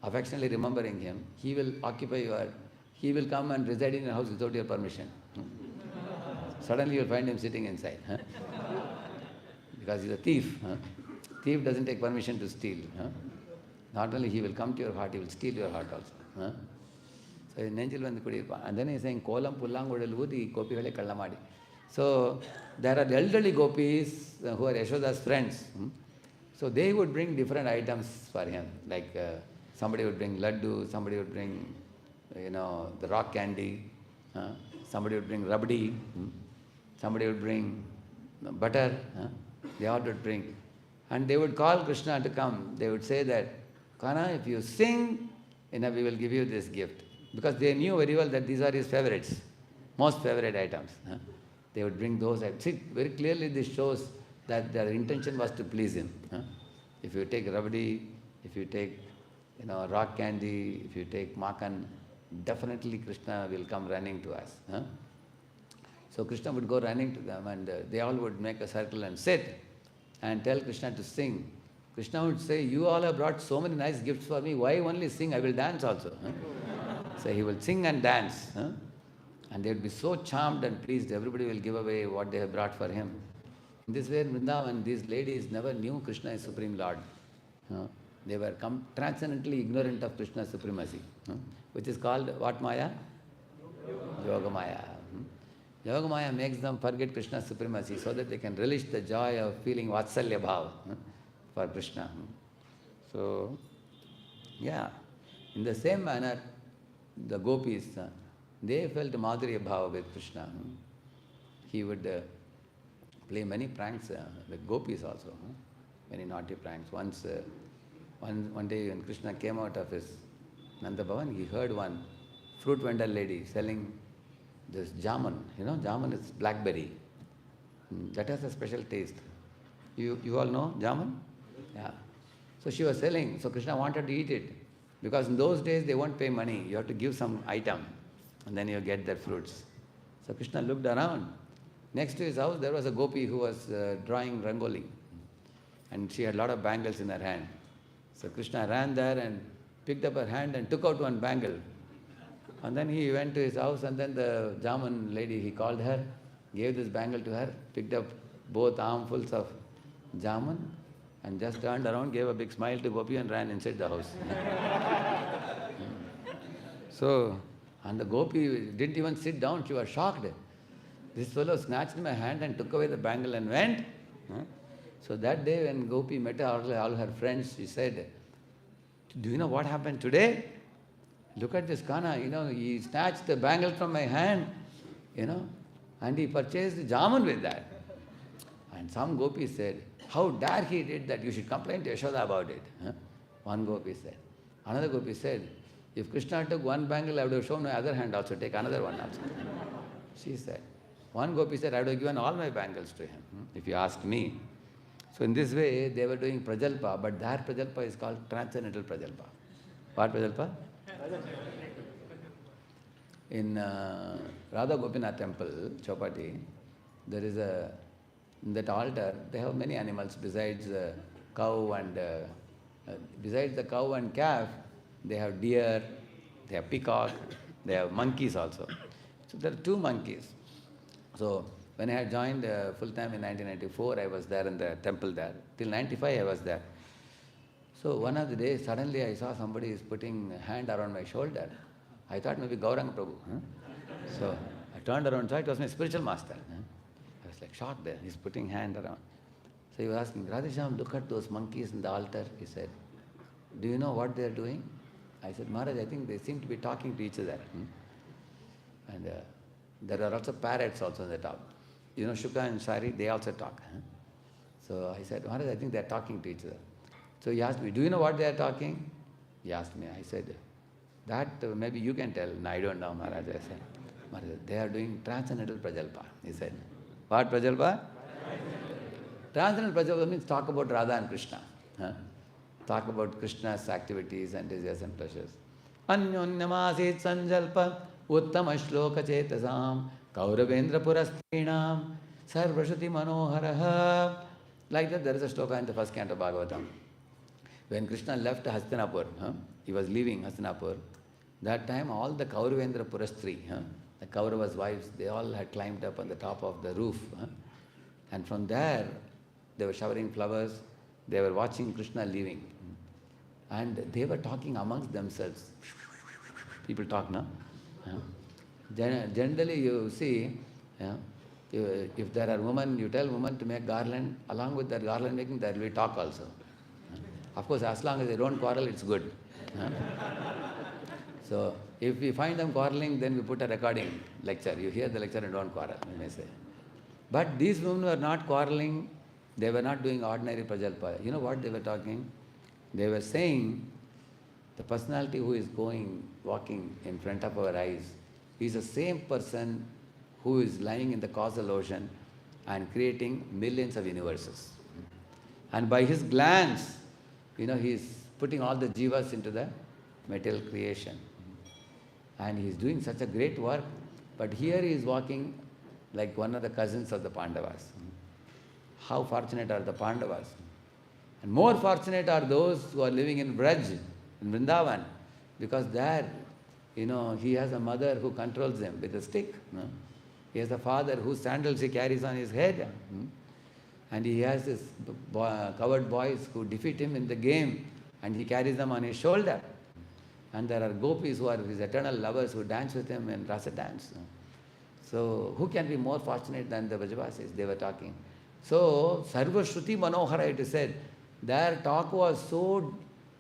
affectionately remembering him, he will he will come and reside in your house without your permission. Suddenly you will find him sitting inside. Because he's a thief. Thief doesn't take permission to steal. Not only he will come to your heart, he will steal your heart also. So Nenjil Vandu Kudiyirupan. And then he's saying, Kolam Pullangodaludi Gopivale Kallamadi. So there are the elderly gopis who are Yashoda's friends. So they would bring different items for him, like somebody would bring laddu, somebody would bring, the rock candy, somebody would bring rabdi, somebody would bring butter, they all would bring. And they would call Krishna to come. They would say that, Kana, if you sing, we will give you this gift. Because they knew very well that these are his favorites, most favorite items. They would bring those items. See, very clearly this shows that their intention was to please him. If you take rabdi, if you take rock candy, if you take makan, definitely Krishna will come running to us. So Krishna would go running to them, and they all would make a circle and sit and tell Krishna to sing. Krishna would say, you all have brought so many nice gifts for me, why only sing? I will dance also. So he will sing and dance. And they would be so charmed and pleased, everybody will give away what they have brought for him. In this way in Vrindavan, these ladies never knew Krishna is Supreme Lord. They were transcendently ignorant of Krishna's supremacy, which is called what Maya? Yoga Maya. Yoga Maya makes them forget Krishna's supremacy so that they can relish the joy of feeling Vatsalya Bhav for Krishna. So, yeah, in the same manner, the gopis, they felt Madhurya Bhava with Krishna. He would play many pranks with gopis also, many naughty pranks. Once, one day when Krishna came out of his Nanda Bhavan, he heard one fruit vendor lady selling this jamun. Jamun is blackberry. That has a special taste. You all know jamun? Yeah. So she was selling. So Krishna wanted to eat it. Because in those days they won't pay money. You have to give some item and then you get their fruits. So Krishna looked around. Next to his house there was a gopi who was drawing rangoli. And she had a lot of bangles in her hand. So Krishna ran there and picked up her hand and took out one bangle. And then he went to his house, and then the Jamun lady, he called her, gave this bangle to her, picked up both armfuls of Jamun, and just turned around, gave a big smile to Gopi and ran inside the house. So, and the Gopi didn't even sit down, she was shocked. This fellow snatched my hand and took away the bangle and went. So that day when Gopi met all her friends, she said, do you know what happened today? Look at this Kana, he snatched the bangle from my hand, and he purchased jamun with that. And some Gopi said, how dare he did that? You should complain to Yashoda about it. One Gopi said. Another Gopi said, if Krishna took one bangle, I would have shown my other hand also, take another one also. She said. One Gopi said, I would have given all my bangles to him, if you ask me. So in this way, they were doing prajalpa, but their prajalpa is called transcendental prajalpa. What prajalpa? In Radha Gopinath temple, Chowpatty, there is in that altar, they have many animals besides cow and, besides the cow and calf, they have deer, they have peacock, they have monkeys also. So there are 2 monkeys. So when I had joined full-time in 1994, I was there in the temple there. Till 95 I was there. So one of the days, suddenly I saw somebody is putting a hand around my shoulder. I thought maybe Gauranga Prabhu. So I turned around, so it was my spiritual master. I was like shocked there. He's putting hand around. So he was asking, Radheshyam, look at those monkeys in the altar. He said, do you know what they are doing? I said, Maharaj, I think they seem to be talking to each other. And there are also parrots also on the top. You know, Shuka and Shari, they also talk. So I said, Maharaj, I think they are talking to each other. So he asked me, do you know what they are talking? He asked me. I said, that maybe you can tell. No, I don't know, Maharaj. I said, Maharaj, they are doing transcendental prajalpa. He said, what prajalpa? Transcendental prajalpa means talk about Radha and Krishna. Talk about Krishna's activities and desires and pleasures. Anyonyamasit sanjalpa uttama shloka chetasam kauravendra purastrinam sarvashati manoharaha. Like that, there is a shloka in the first canto of Bhagvatam. When Krishna left Hastinapur, he was leaving Hastinapur. That time all the Kauravendra Purastri, the Kauravas' wives, they all had climbed up on the top of the roof. And from there, they were showering flowers, they were watching Krishna leaving. And they were talking amongst themselves. People talk, no? Generally you see, if there are women, you tell women to make garland, along with their garland making, there will be talk also. Of course, as long as they don't quarrel, it's good. So, if we find them quarreling, then we put a recording lecture. You hear the lecture and don't quarrel, you may say. But these women were not quarreling, they were not doing ordinary prajalpa. You know what they were talking? They were saying, the personality who is walking in front of our eyes, is the same person who is lying in the causal ocean and creating millions of universes. And by his glance, he is putting all the jivas into the material creation. And he is doing such a great work, but here he is walking like one of the cousins of the Pandavas. How fortunate are the Pandavas? And more fortunate are those who are living in Braj, in Vrindavan, because there, he has a mother who controls him with a stick. He has a father whose sandals he carries on his head. And he has this coward boys who defeat him in the game, and he carries them on his shoulder. And there are gopis who are his eternal lovers who dance with him in rasa dance. So who can be more fortunate than the Vrajavasis? They were talking. So Sarva Shruti Manohara, it is said, their talk was so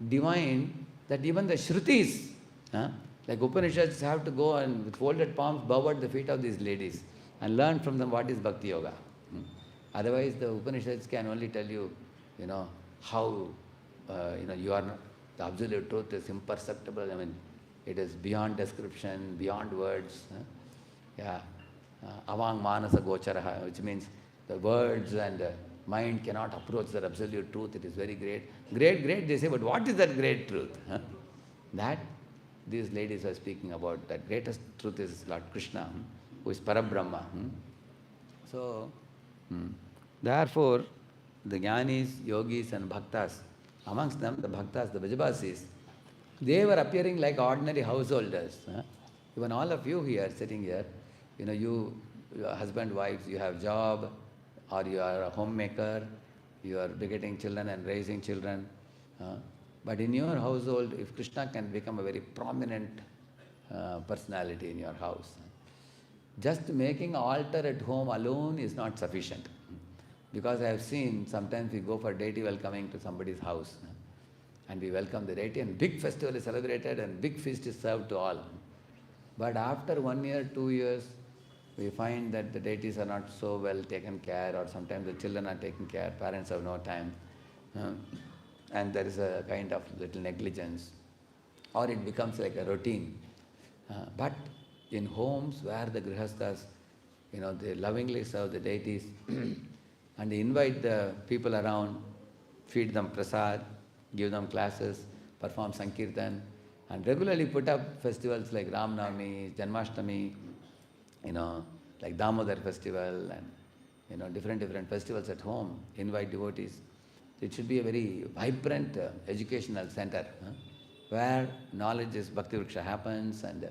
divine that even the Shrutis, like Upanishads, have to go and with folded palms bow at the feet of these ladies and learn from them what is bhakti-yoga. Otherwise, the Upanishads can only tell you, how, you are not, the absolute truth is imperceptible. I mean, it is beyond description, beyond words. Avang manasa gocharaha, which means the words and mind cannot approach that absolute truth. It is very great. Great, they say, but what is that great truth? That these ladies are speaking about. That greatest truth is Lord Krishna, who is Parabrahma. So, therefore, the Jnanis, Yogis and Bhaktas, amongst them the Bhaktas, the Vrajavasis, they were appearing like ordinary householders. Even all of you here, sitting here, you husband, wives, you have job, or you are a homemaker, you are begetting children and raising children. But in your household, if Krishna can become a very prominent personality in your house, just making an altar at home alone is not sufficient. Because I have seen, sometimes we go for deity welcoming to somebody's house, and we welcome the deity, and big festival is celebrated and big feast is served to all. But after 1 year, 2 years, we find that the deities are not so well taken care, or sometimes the children are taken care, parents have no time, and there is a kind of little negligence, or it becomes like a routine. But in homes where the grihasthas, they lovingly serve the deities, and invite the people around, feed them prasad, give them classes, perform Sankirtan, and regularly put up festivals like Ram Navami, Janmashtami, like Damodar festival, and different festivals at home, invite devotees. It should be a very vibrant educational center, where knowledge is Bhakti Vriksha happens, and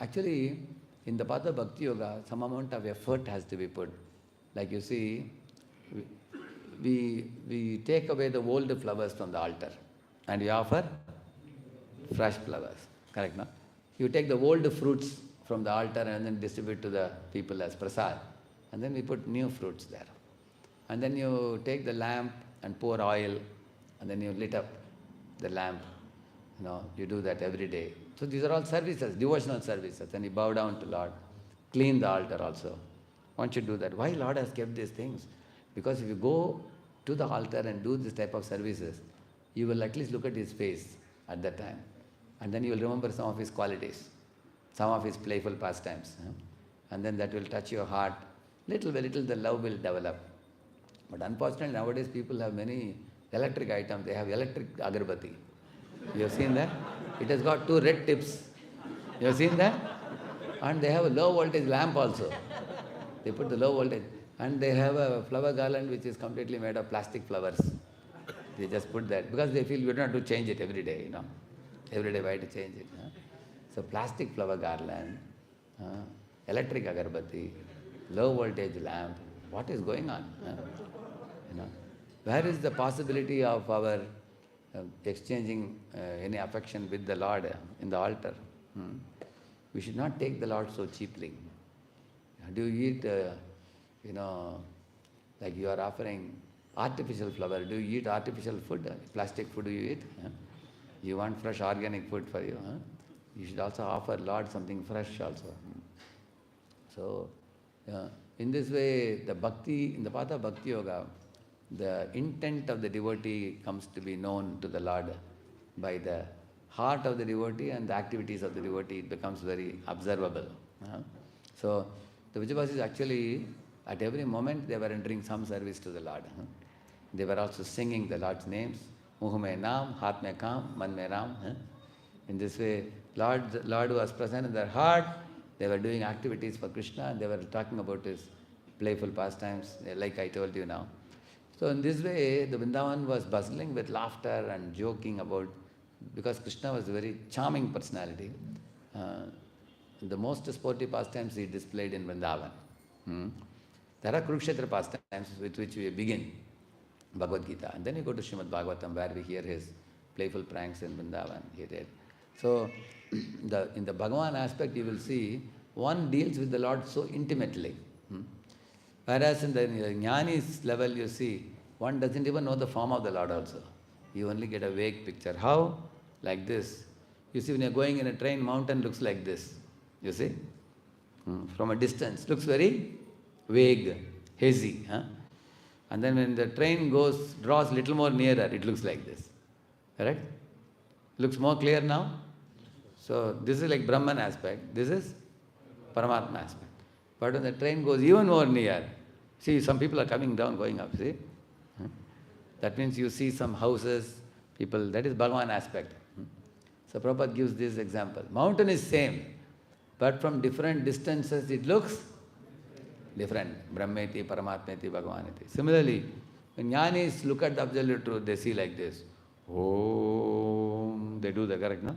actually in the path of Bhakti Yoga, some amount of effort has to be put. Like you see, we take away the old flowers from the altar and we offer fresh flowers, correct, no? You take the old fruits from the altar and then distribute to the people as prasad, and then we put new fruits there. And then you take the lamp and pour oil, and then you lit up the lamp. You do that every day. So these are all services, devotional services, and you bow down to Lord. Clean the altar also. One should do that. Why Lord has kept these things? Because if you go to the altar and do this type of services, you will at least look at His face at that time. And then you will remember some of His qualities, some of His playful pastimes. And then that will touch your heart. Little by little the love will develop. But unfortunately nowadays people have many electric items. They have electric agarbatti. You have seen that? It has got 2 red tips. You have seen that? And they have a low voltage lamp also. They put the low voltage. And they have a flower garland which is completely made of plastic flowers. They just put that because they feel we don't have to change it every day, Every day why to change it? So plastic flower garland, electric agarbatti, low voltage lamp. What is going on? Where is the possibility of our exchanging any affection with the Lord in the altar? We should not take the Lord so cheaply. Do you eat, like you are offering artificial flower, do you eat artificial food? Plastic food do you eat? You want fresh organic food for you. You should also offer Lord something fresh also. So, in this way, the bhakti, in the path of Bhakti Yoga, the intent of the devotee comes to be known to the Lord by the heart of the devotee and the activities of the devotee. It becomes very observable. So, the Vijayavasis actually, at every moment, they were rendering some service to the Lord. They were also singing the Lord's names. Muh mein naam, haath mein kaam, man mein ram. In this way, Lord was present in their heart. They were doing activities for Krishna, and they were talking about His playful pastimes, like I told you now. So in this way, the Vrindavan was bustling with laughter and joking about, because Krishna was a very charming personality. The most sportive pastimes He displayed in Vrindavan. There are Kurukshetra pastimes with which we begin Bhagavad Gita, and then you go to Srimad Bhagvatam where we hear His playful pranks in Vrindavan. He did. So in the Bhagavan aspect, you will see one deals with the Lord so intimately. Whereas in the Jnani's level, you see, one doesn't even know the form of the Lord also. You only get a vague picture. How? Like this. You see, when you're going in a train, mountain looks like this. You see? From a distance. Looks very vague, hazy. And then when the train draws little more nearer, it looks like this. Correct? Looks more clear now? So this is like Brahman aspect. This is Paramatma aspect. But when the train goes even more near, see, some people are coming down, going up, see? That means you see some houses, people, that is Bhagavan aspect. So Prabhupada gives this example. Mountain is same, but from different distances it looks different. Brahmeti, Paramatmeti, Bhagavaneti. Similarly, when Jnanis look at the absolute truth, they see like this. Om, they do the correct, no?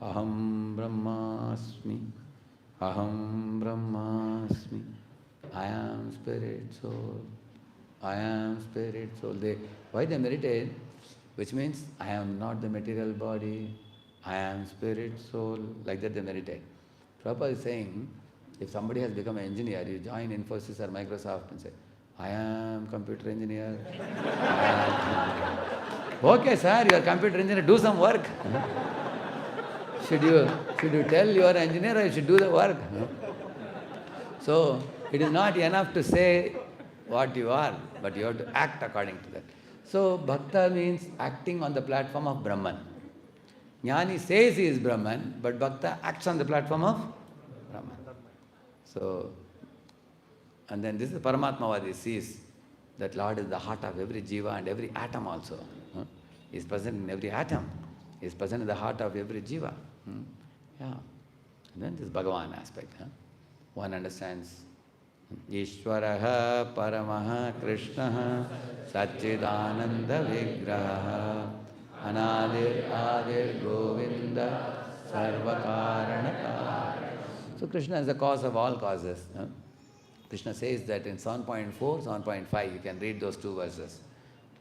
Aham Brahmasmi. Aham Brahmasmi. I am spirit soul. I am spirit soul. Why they meditate? Which means I am not the material body. I am spirit soul. Like that they meditate. Prabhupada is saying, if somebody has become an engineer, you join Infosys or Microsoft and say, I am computer engineer. Okay, sir, you are computer engineer, do some work. Should you tell you are an engineer or you should do the work? So, it is not enough to say what you are, but you have to act according to that. So, Bhakta means acting on the platform of Brahman. Jnani says he is Brahman, but Bhakta acts on the platform of Brahman. So, And then this is Paramatmavadi sees that Lord is the heart of every jiva and every atom also. He is present in every atom. He is present in the heart of every jiva. Yeah. And then this Bhagavan aspect. One understands Ishwaraha Paramaha Krishnaha Satchidananda Vigraha Anadir Adir Govinda Sarvakaranaka. So Krishna is the cause of all causes. Krishna says that in 7.4, 7.5, you can read those two verses.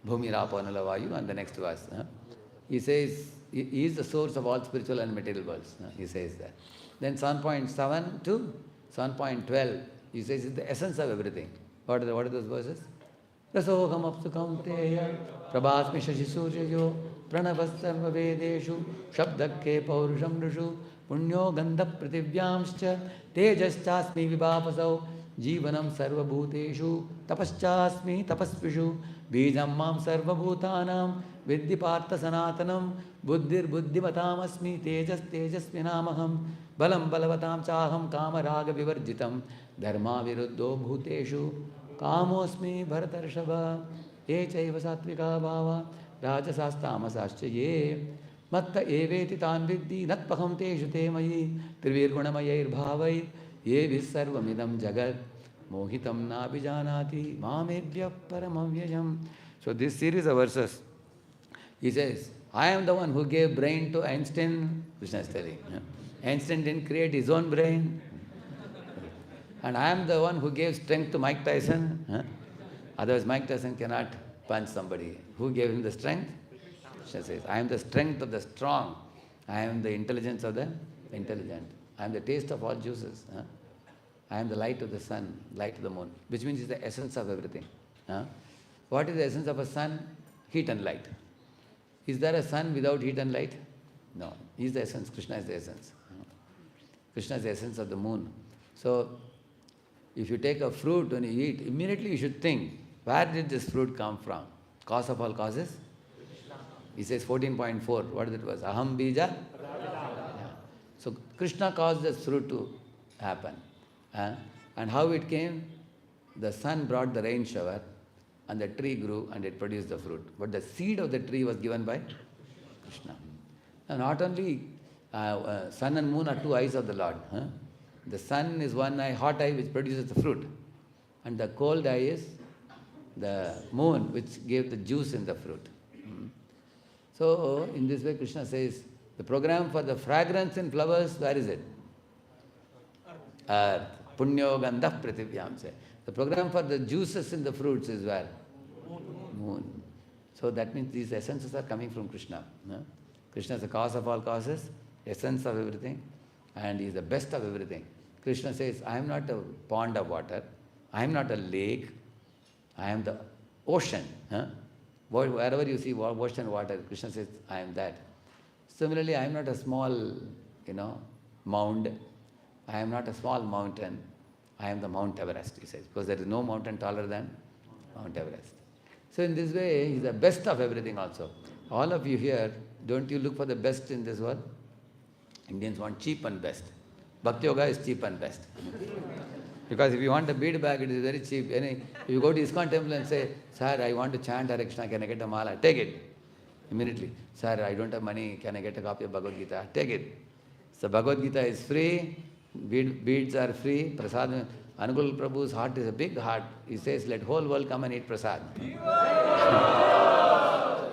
Bhumi Rapo Nala Vayu and the next verse. He says, he is the source of all spiritual and material worlds. He says that. Then 7.7 to 7.12, he says it's the essence of everything. What are those verses? Rasoham apsu kaunteya prabhasmi shashi suryayo pranavasarva vedeshu shabdakke paurusham rishu punyo gandha prativyamscha tejaschasmi vibhapasau jivanam sarva bhuteshu tapaschasmi tapasvishu bijam mam sarva bhutanam vidhi partha sanatanam buddhir buddhimatam asmi tejas tejasvinamaham balam balavatam chaham kama raga vivarjitam dharma viruddho bhuteshu kamosmi bharatarshava ye chaiva satvika bhava rajasastamasascha ye matta eveti tan vidhi natpaham teshu te mayi trivirgunamayir bhavai ye visarvamidam jagat mohitam nabijanati mamebhya paramavyayam. So this series of verses, he says, I am the one who gave brain to Einstein. Krishna is telling. Einstein didn't create his own brain. And I am the one who gave strength to Mike Tyson. Otherwise Mike Tyson cannot punch somebody. Who gave him the strength? Krishna says, I am the strength of the strong. I am the intelligence of the intelligent. I am the taste of all juices. I am the light of the sun, light of the moon, which means it's the essence of everything. What is the essence of a sun? Heat and light. Is there a sun without heat and light? No. He is the essence. Krishna is the essence. Krishna is the essence of the moon. So, if you take a fruit and you eat, immediately you should think, where did this fruit come from? Cause of all causes? He says 14.4. What is it was? Aham bija? Yeah. So, Krishna caused this fruit to happen. And how it came? The sun brought the rain shower and the tree grew and it produced the fruit. But the seed of the tree was given by Krishna. And not only sun and moon are two eyes of the Lord. The sun is one eye, hot eye, which produces the fruit. And the cold eye is the moon, which gave the juice in the fruit. So, in this way, Krishna says, the program for the fragrance in flowers, where is it? Earth. Punyo gandha prativyamse. The program for the juices in the fruits is where? Moon. So that means these essences are coming from Krishna. Krishna is the cause of all causes, essence of everything, and he is the best of everything. Krishna says, I am not a pond of water, I am not a lake, I am the ocean. Wherever you see ocean water, Krishna says, I am that. Similarly, I am not a small, mound. I am not a small mountain. I am the Mount Everest, he says, because there is no mountain taller than Mount Everest. So in this way, he is the best of everything also. All of you here, don't you look for the best in this world? Indians want cheap and best. Bhakti-yoga is cheap and best. Because if you want a bead bag, it is very cheap. If you go to ISKCON temple and say, Sir, I want to chant Hare Krishna, can I get a mala? Take it. Immediately. Sir, I don't have money, can I get a copy of Bhagavad Gita? Take it. So Bhagavad Gita is free, beads are free, prasad. Anugul Prabhu's heart is a big heart. He says, let whole world come and eat prasad.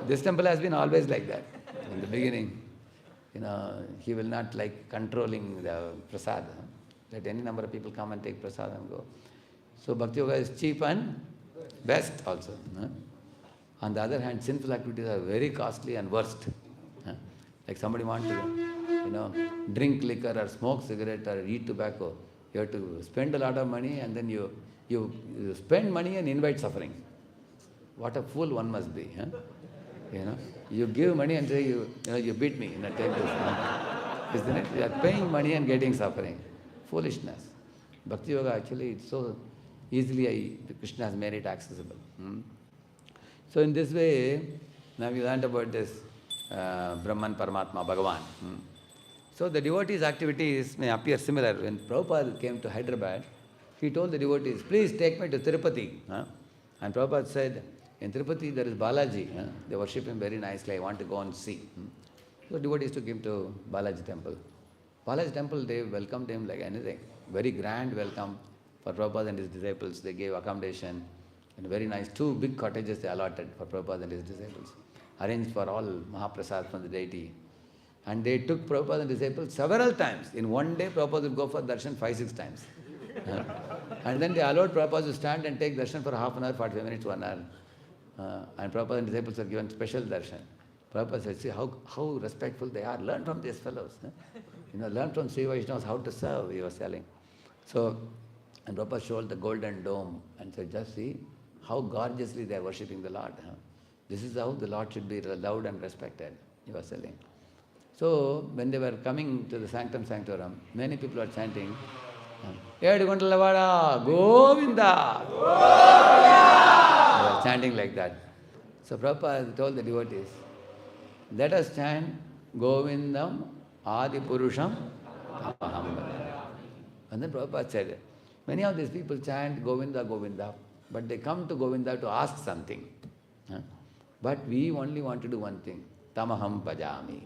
This temple has been always like that. In the beginning, he will not like controlling the prasad. Let any number of people come and take prasad and go. So Bhakti Yoga is cheap and best also. On the other hand, sinful activities are very costly and worst. Like somebody wants to, drink liquor or smoke cigarette or eat tobacco. You have to spend a lot of money and then you spend money and invite suffering. What a fool one must be. You give money and say, you beat me. Take this. Isn't it? You are paying money and getting suffering. Foolishness. Bhakti Yoga actually, it's so easily Krishna has made it accessible. So in this way, now we learned about this Brahman, Paramatma, Bhagavan. So the devotees' activities may appear similar. When Prabhupada came to Hyderabad, he told the devotees, please take me to Tirupati. And Prabhupada said, in Tirupati there is Balaji. They worship him very nicely. I want to go and see. So devotees took him to Balaji temple. Balaji temple, they welcomed him like anything. Very grand welcome for Prabhupada and his disciples. They gave accommodation and very nice 2 big cottages they allotted for Prabhupada and his disciples. Arranged for all Mahaprasad from the deity. And they took Prabhupada and disciples several times. In one day, Prabhupada would go for darshan 5-6 times. And then they allowed Prabhupada to stand and take darshan for half an hour, 45 minutes, 1 hour. And Prabhupada and disciples were given special darshan. Prabhupada said, see how respectful they are. Learn from these fellows. Learn from Sri Vaishnavas how to serve, he was telling. So, and Prabhupada showed the golden dome and said, just see how gorgeously they are worshipping the Lord. This is how the Lord should be loved and respected, he was telling. So, when they were coming to the Sanctum Sanctorum, many people were chanting, Edugundalavada, Govinda! Govinda! They were chanting like that. So Prabhupada told the devotees, let us chant Govindam Adi Purusham Tamaham. And then Prabhupada said, many of these people chant Govinda, Govinda, but they come to Govinda to ask something. But we only want to do one thing, Tamaham Bhajami.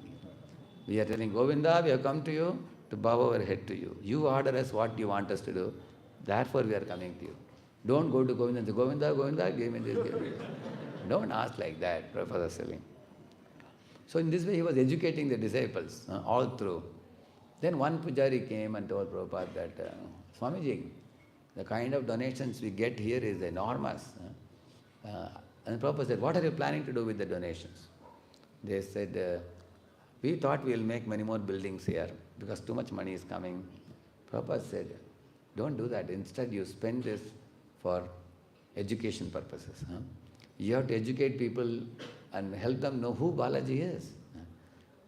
We are telling Govinda, we have come to you to bow our head to you. You order us what you want us to do. Therefore we are coming to you. Don't go to Govinda and say, Govinda, Govinda, give me this, give me this. Don't ask like that, Prabhupada was telling. So in this way he was educating the disciples all through. Then one pujari came and told Prabhupada that, Swamiji, the kind of donations we get here is enormous. And Prabhupada said, what are you planning to do with the donations? They said, we thought we will make many more buildings here because too much money is coming. Prabhupada said, don't do that. Instead, you spend this for education purposes. You have to educate people and help them know who Balaji is.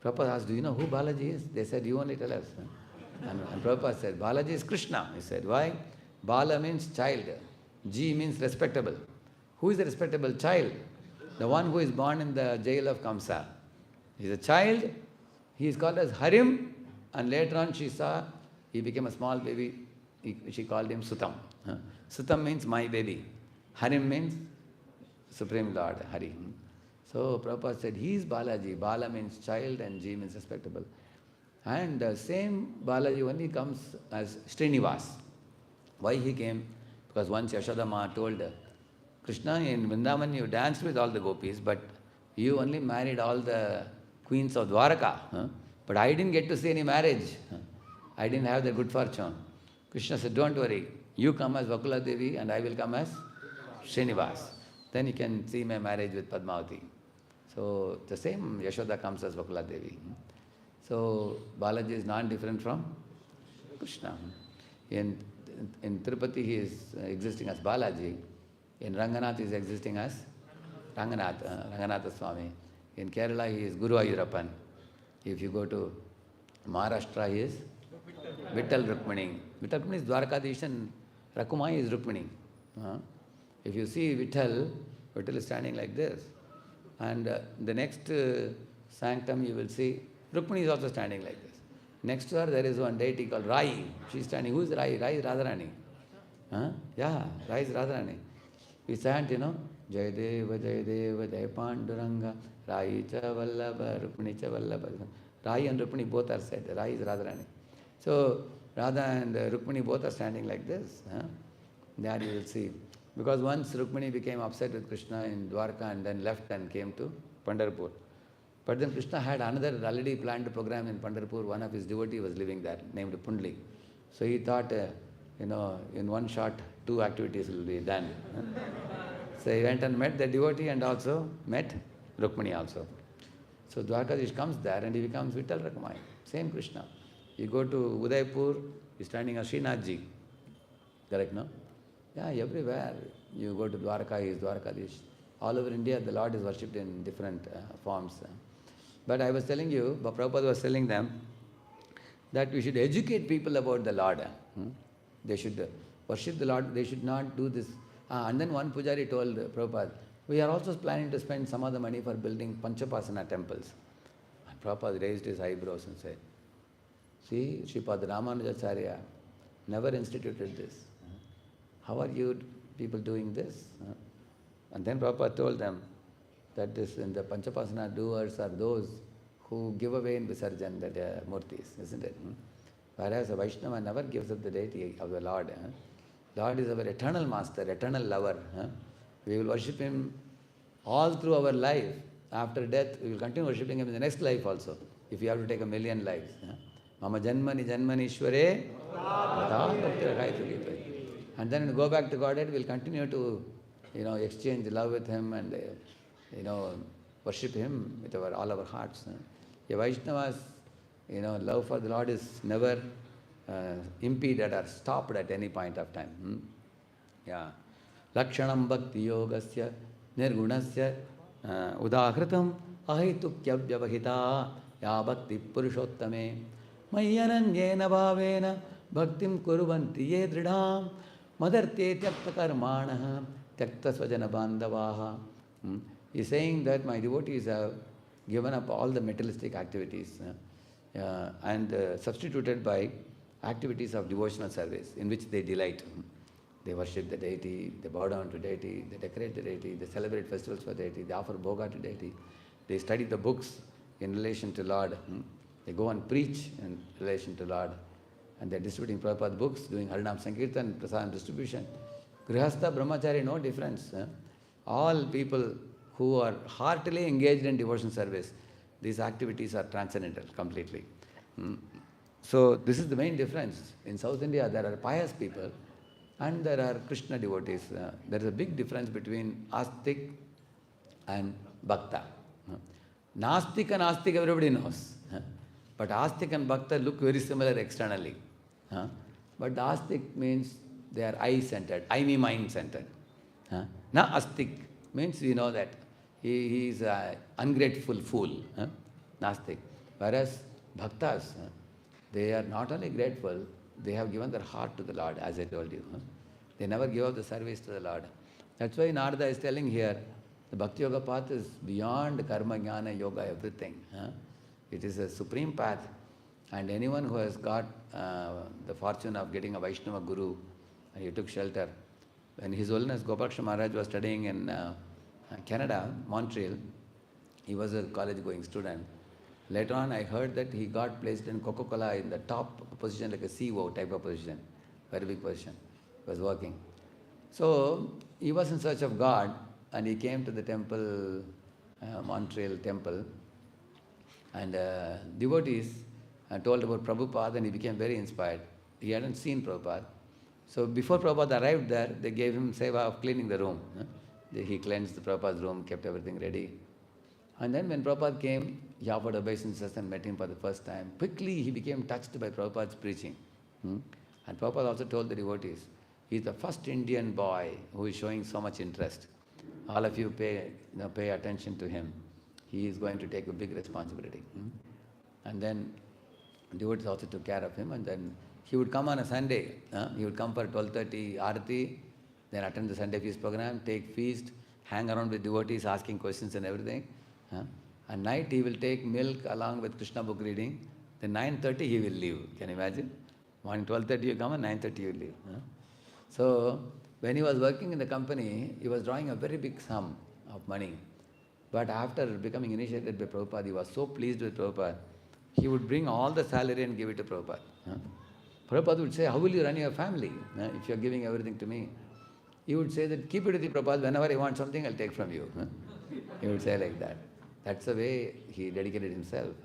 Prabhupada asked, do you know who Balaji is? They said, you only tell us. And Prabhupada said, Balaji is Krishna. He said, why? Bala means child. Ji means respectable. Who is the respectable child? The one who is born in the jail of Kamsa. He is a child. He is called as Harim. And later on she saw, he became a small baby. She called him Sutam. Sutam means my baby. Harim means Supreme Lord, Hari. So Prabhupada said, he is Balaji. Bala means child and Ji means respectable. And the same Balaji only comes as Srinivas. Why he came? Because once Yashoda Ma told Krishna, in Vrindavan you danced with all the gopis, but you only married all the queens of Dwaraka. But I didn't get to see any marriage. I didn't have the good fortune. Krishna said, don't worry. You come as Vakula Devi and I will come as Srinivas. Then you can see my marriage with Padmavati. So the same Yashoda comes as Vakula Devi. So Balaji is not different from Krishna. In Tirupati he is existing as Balaji. In Ranganath he is existing as Ranganatha Swami. In Kerala he is Guru Ayurappan. If you go to Maharashtra he is Vittal Rukmini. Vittal Rukmini is Dwarkadish and Rakumai is Rukmini. If you see Vittal is standing like this. And the next sanctum you will see Rukmini is also standing like this. Next to her there is one deity called Rai. She is standing. Who is Rai? Rai is Radharani. Yeah, Rai is Radharani. We chant, Jayadeva, Jayadeva, Jay Panduranga, Rai cha Vallabha, Rukmini cha Vallabha. Rai and Rukmini both are said. Rai is Radharani. So Radha and Rukmini both are standing like this. There you will see. Because once Rukmini became upset with Krishna in Dwarka and then left and came to Pandharpur. But then Krishna had another already planned program in Pandharpur. One of his devotees was living there, named Pundli. So he thought, in one shot, 2 activities will be done. So he went and met the devotee and also met Rukmini also. So Dwarkadish comes there and he becomes Vittal Rakumai. Same Krishna. You go to Udaipur, he's standing as Srinathji. Correct, no? Yeah, everywhere. You go to Dwarka, he is Dwarkadish. All over India, the Lord is worshipped in different forms. But I was telling you, Prabhupada was telling them that we should educate people about the Lord. They should worship the Lord. They should not do this. And then one pujari told Prabhupada, we are also planning to spend some of the money for building Panchapasana temples. And Prabhupada raised his eyebrows and said, see, Sripad Ramanujacharya never instituted this. how are you people doing this? And then Prabhupada told them that this in the Panchapasana doers are those who give away in Visarjan the murtis, isn't it? Whereas a Vaishnava never gives up the deity of the Lord. Lord is our eternal master, eternal lover. We will worship him all through our life. After death, we will continue worshipping him in the next life also, if we have to take 1,000,000 lives. Mama janmani janmani ishware and then when we go back to Godhead, we will continue to exchange love with him and worship him with all our hearts. A Vaishnava's love for the Lord is never impeded or stopped at any point of time. Yeah. Lakshanam bhakti-yogasya nirgunasya udahritam ahitukya vyavahita ya bhakti purushottame mayyananyena bhavena bhaktim kuruvanti ye dridham madarte tyakta karmanaha tyakta svajana bandavaha. He's saying that my devotees have given up all the materialistic activities and substituted by activities of devotional service in which they delight. They worship the deity, they bow down to deity, they decorate the deity, they celebrate festivals for deity, they offer bhoga to deity, they study the books in relation to Lord, they go and preach in relation to Lord, and they're distributing Prabhupada books, doing Harinam Sankirtan, Prasadam distribution. Grihastha, Brahmachari, no difference. All people who are heartily engaged in devotion service, these activities are transcendental completely. So this is the main difference. In South India, there are pious people and there are Krishna devotees. There is a big difference between Astik and Bhakta. Nastik and Astik everybody knows. But Astik and Bhakta look very similar externally. But the Astik means they are I-centered, I-me mind-centered. Na Astik means we know that he is an ungrateful fool, Nastik. Whereas Bhaktas, they are not only grateful, they have given their heart to the Lord, as I told you. They never give up the service to the Lord. That's why Narada is telling here, the bhakti-yoga path is beyond karma, jnana, yoga, everything. It is a supreme path. And anyone who has got the fortune of getting a Vaishnava guru, and he took shelter. When His Holiness Gopalakrishna Maharaj was studying in Canada, Montreal, he was a college-going student. Later on, I heard that he got placed in Coca-Cola in the top position, like a CEO type of position, very big position. He was working. So he was in search of God, and he came to the temple, Montreal temple, and devotees told about Prabhupada, and he became very inspired. He hadn't seen Prabhupada. So before Prabhupada arrived there, they gave him seva of cleaning the room. He cleansed the Prabhupada's room, kept everything ready. And then when Prabhupada came, he offered obeisances and met him for the first time. Quickly he became touched by Prabhupada's preaching. And Prabhupada also told the devotees, he is the first Indian boy who is showing so much interest. All of you pay attention to him. He is going to take a big responsibility. And then devotees also took care of him, and then he would come on a Sunday. He would come for 12:30 Arati, then attend the Sunday feast program, take feast, hang around with devotees asking questions and everything. At night he will take milk along with Krishna book reading. Then 9:30 he will leave. Can you imagine? Morning 12:30 you come and 9:30 you leave. So when he was working in the company, he was drawing a very big sum of money. But after becoming initiated by Prabhupada, he was so pleased with Prabhupada, he would bring all the salary and give it to Prabhupada. Prabhupada would say, how will you run your family if you are giving everything to me? He would say that, keep it with you, Prabhupada, whenever I want something, I'll take from you. He would say like that. That's the way he dedicated himself.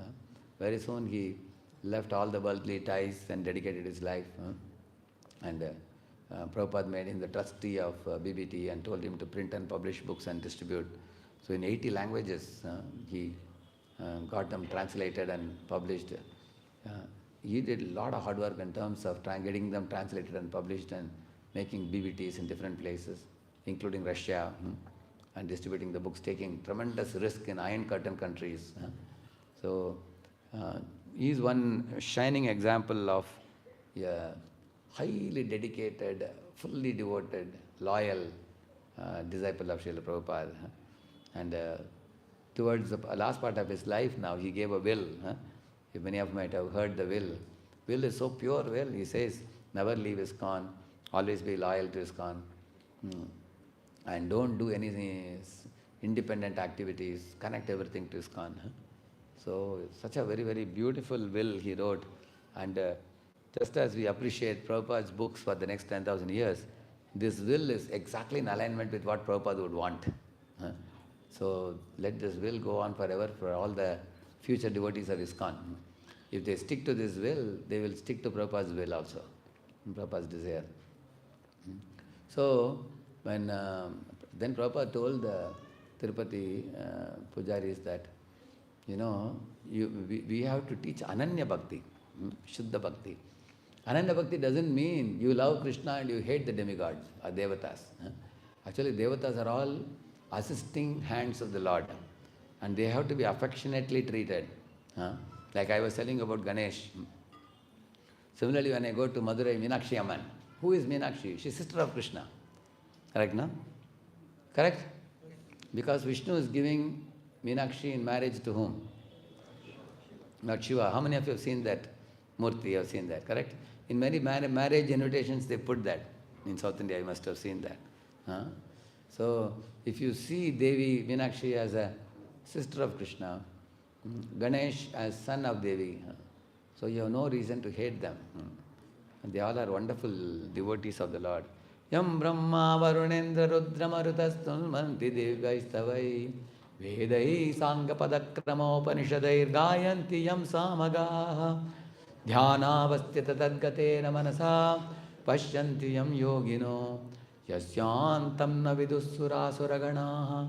Very soon he left all the worldly ties and dedicated his life. And Prabhupada made him the trustee of BBT and told him to print and publish books and distribute. So in 80 languages, he got them translated and published. He did a lot of hard work in terms of getting them translated and published and making BBTs in different places, including Russia, and distributing the books, taking tremendous risk in Iron Curtain countries. So he is one shining example of a highly dedicated, fully devoted, loyal disciple of Srila Prabhupada. And towards the last part of his life now, he gave a will. If many of you might have heard the will. Will is so pure will. He says, never leave ISKCON, Always be loyal to ISKCON. And don't do any independent activities. Connect everything to ISKCON. So, such a very, very beautiful will he wrote. And just as we appreciate Prabhupada's books for the next 10,000 years, this will is exactly in alignment with what Prabhupada would want. So, let this will go on forever for all the future devotees of ISKCON. If they stick to this will, they will stick to Prabhupada's will also, Prabhupada's desire. So, when then Prabhupada told the Tirupati pujaris that, we have to teach Ananya Bhakti, Shuddha Bhakti. Ananya Bhakti doesn't mean you love Krishna and you hate the demigods or devatas. Actually, devatas are all assisting hands of the Lord, and they have to be affectionately treated. Like I was telling about Ganesh. Similarly, when I go to Madurai, Meenakshi Amman. Who is Meenakshi? She is sister of Krishna. Correct, no? Correct? Because Vishnu is giving Meenakshi in marriage to whom? Not Shiva. How many of you have seen that Murti? Have seen that, correct? In many marriage invitations, they put that. In South India, you must have seen that. So, if you see Devi, Meenakshi as a sister of Krishna, Ganesh as son of Devi, so you have no reason to hate them. And they all are wonderful devotees of the Lord. Yam Brahma Varunendra Rudra Marutastul Manti Devgaistavai Vedai Sangha Padakrama Upanishadair Gayanti Yam Samagaha Dhyana Vastyata Tadgatena Manasa Pashyanti Yam Yogino Yasyantam Na Vidussura Suraganaha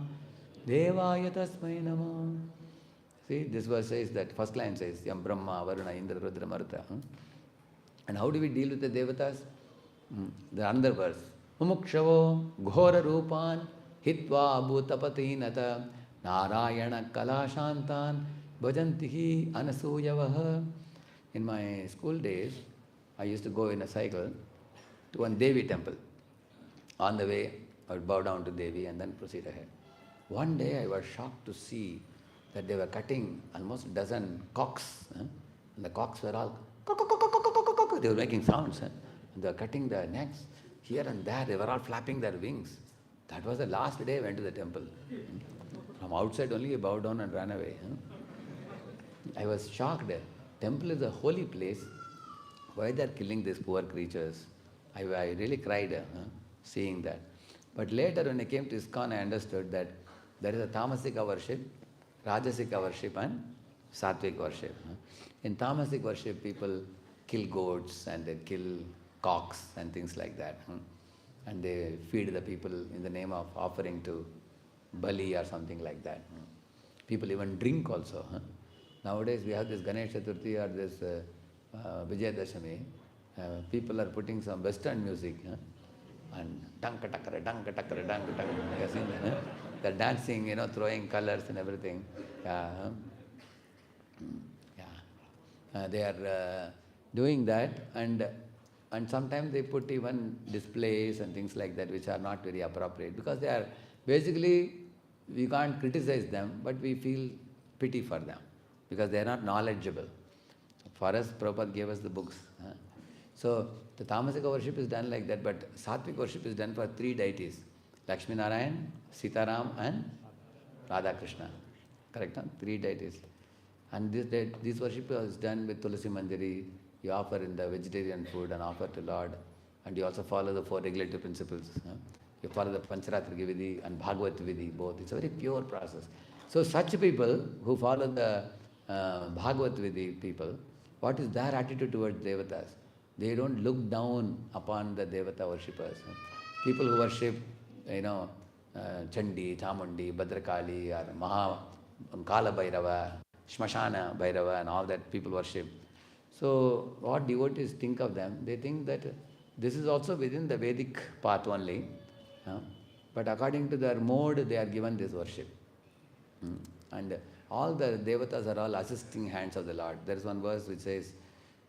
Devaya Tasmai Nama. See, this verse says that, first line says, Yam Brahma, Varuna, Indra, Rudra, Maruta. And how do we deal with the devatas? The another verse. Mumukshavo, Ghora Rupan, Hitva Bhutapati Nata, Narayana Kalashantan, Bhajantihi Anasuyavaha. In my school days, I used to go in a cycle to one Devi temple. On the way, I would bow down to Devi and then proceed ahead. One day I was shocked to see that they were cutting almost a dozen cocks. And the cocks were all, they were making sounds. And they were cutting their necks. Here and there, they were all flapping their wings. That was the last day I went to the temple. From outside only, I bowed down and ran away. I was shocked. Temple is a holy place. Why they are killing these poor creatures? I really cried seeing that. But later when I came to ISKCON, I understood that there is a Tamasika worship, Rajasika worship and Sattvic worship. In Tamasic worship, people kill goats and they kill cocks and things like that. And they feed the people in the name of offering to Bali or something like that. People even drink also. Nowadays we have this Ganesha Chaturthi or this Vijayadashami. People are putting some Western music. And danka takara, danka takara, danka takara. You have seen that? They're dancing, throwing colors and everything. They are doing that, and sometimes they put even displays and things like that which are not very appropriate, because they are basically, we can't criticize them, but we feel pity for them because they are not knowledgeable. For us, Prabhupada gave us the books. So the Tamasika worship is done like that, but Sattvic worship is done for three deities: Lakshmi Narayan, Sitaram and Radha Krishna. Correct? Huh? Three deities. And this worship is done with Tulasi Manjari. You offer in the vegetarian food and offer to Lord. And you also follow the 4 regulatory principles. You follow the Pancharatrika Vidhi and Bhagavat Vidhi, both. It's a very pure process. So such people who follow the Bhagavat Vidhi people, what is their attitude towards devatas? They don't look down upon the devata worshippers. People who worship, Chandi, Chamundi, Bhadrakali, or Kala Bhairava, Shmashana Bhairava, and all that people worship. So what devotees think of them, they think that this is also within the Vedic path only. But according to their mode, they are given this worship. And all the devatas are all assisting hands of the Lord. There is one verse which says,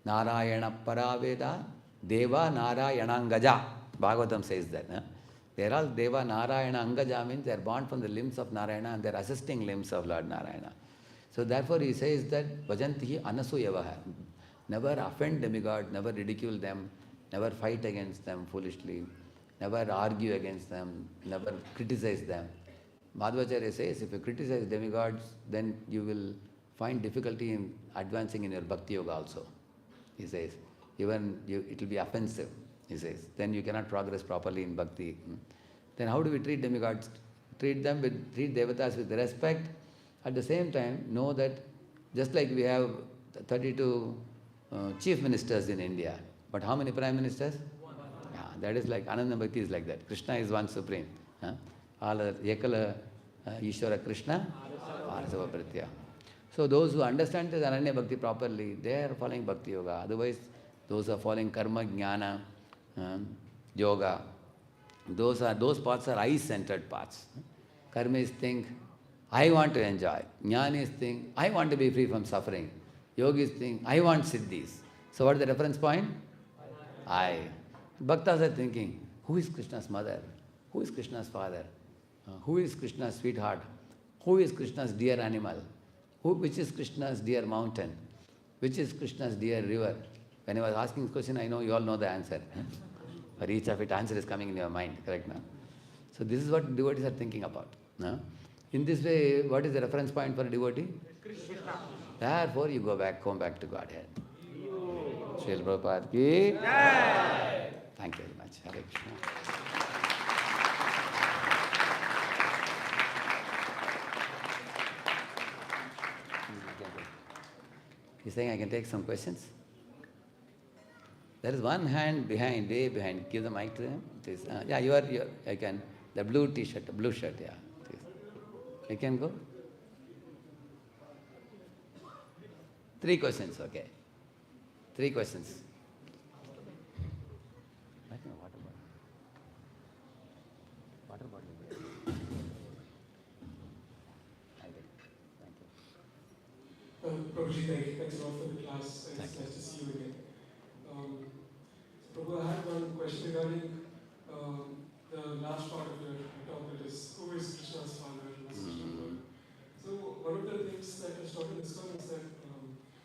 Narayana Paraveda, Deva Narayana Angaja. Bhagavatam says that. They are all Deva Narayana Angaja, means they are born from the limbs of Narayana and they are assisting limbs of Lord Narayana. So therefore he says that Bhajantihi Anasuyavaha. Never offend demigod, never ridicule them, Never fight against them foolishly. Never argue against them. Never criticize them. Madhvacharya says, if you criticize demigods, then you will find difficulty in advancing in your bhakti-yoga also. He says, even it will be offensive, he says. Then you cannot progress properly in bhakti. Then how do we treat demigods? Treat devatas with respect. At the same time, know that just like we have 32 chief ministers in India, but how many prime ministers? One. Yeah, that is like, Ananda Bhakti is like that. Krishna is one supreme. All are Ekala Ishvara Krishna, Arsava Pratya. So those who understand this Ananya Bhakti properly, they are following Bhakti Yoga. Otherwise, those who are following Karma, Jnana, Yoga, those paths are I-centered paths. Karma is think, I want to enjoy. Jnana is think, I want to be free from suffering. Yoga is think, I want siddhis. So what is the reference point? I. Bhaktas are thinking, who is Krishna's mother? Who is Krishna's father? Who is Krishna's sweetheart? Who is Krishna's dear animal? Which is Krishna's dear mountain? Which is Krishna's dear river? When I was asking this question, I know you all know the answer. For each of it, answer is coming in your mind, correct now? So this is what devotees are thinking about. In this way, what is the reference point for a devotee? Krishna. Therefore, you come back to Godhead. Srila Prabhupada ki Jai. Thank you very much. Hare Krishna. He's saying I can take some questions. There is one hand behind, way behind. Give the mic to him. Yeah, you are. I can. The blue T-shirt, the blue shirt. Yeah, you can go. 3 questions. Okay. 3 questions. Water bottle. Prabhuji, thanks a lot for the class. It's nice to see you again. Prabhu, I have one question regarding the last part of your talk, that is, who is Krishna's father? So, one of the things that is taught in this one is that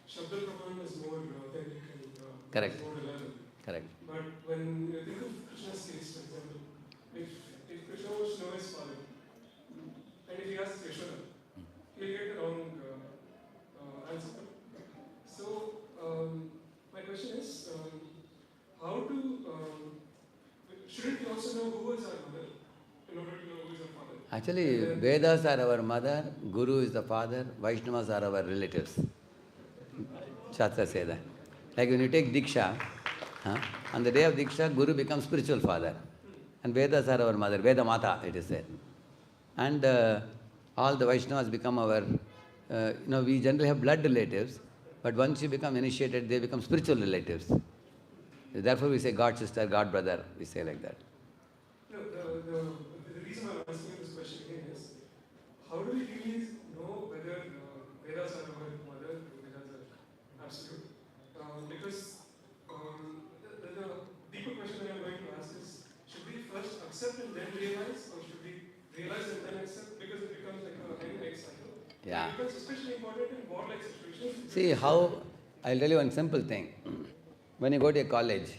Shabda Praman is more authentic and Correct. more reliable. Correct. But when you think of Krishna's case, for example, if Krishna was to know his father, and if he asks Yashoda, he'll get the wrong answer. So, my question is, shouldn't we also know who is our mother in order to know who is our father? Actually, Vedas are our mother, Guru is the father, Vaishnavas are our relatives. Shastra say that. Like when you take Diksha, on the day of Diksha, Guru becomes spiritual father. And Vedas are our mother, Veda Mata, it is said. And all the Vaishnavas become our, we generally have blood relatives, but once you become initiated, they become spiritual relatives. Therefore we say God sister, God brother, we say like that. No, the reason I'm asking this question again is, how do we really know whether Vedas are our mother, Vedas are absolute? Because the deeper question that I'm going to ask is, should we first accept and then realize, or should we realize and then accept? Because it becomes like a hen-egg cycle. Yeah. It becomes especially important in war-like situations. See how, I'll tell you one simple thing. When you go to a college,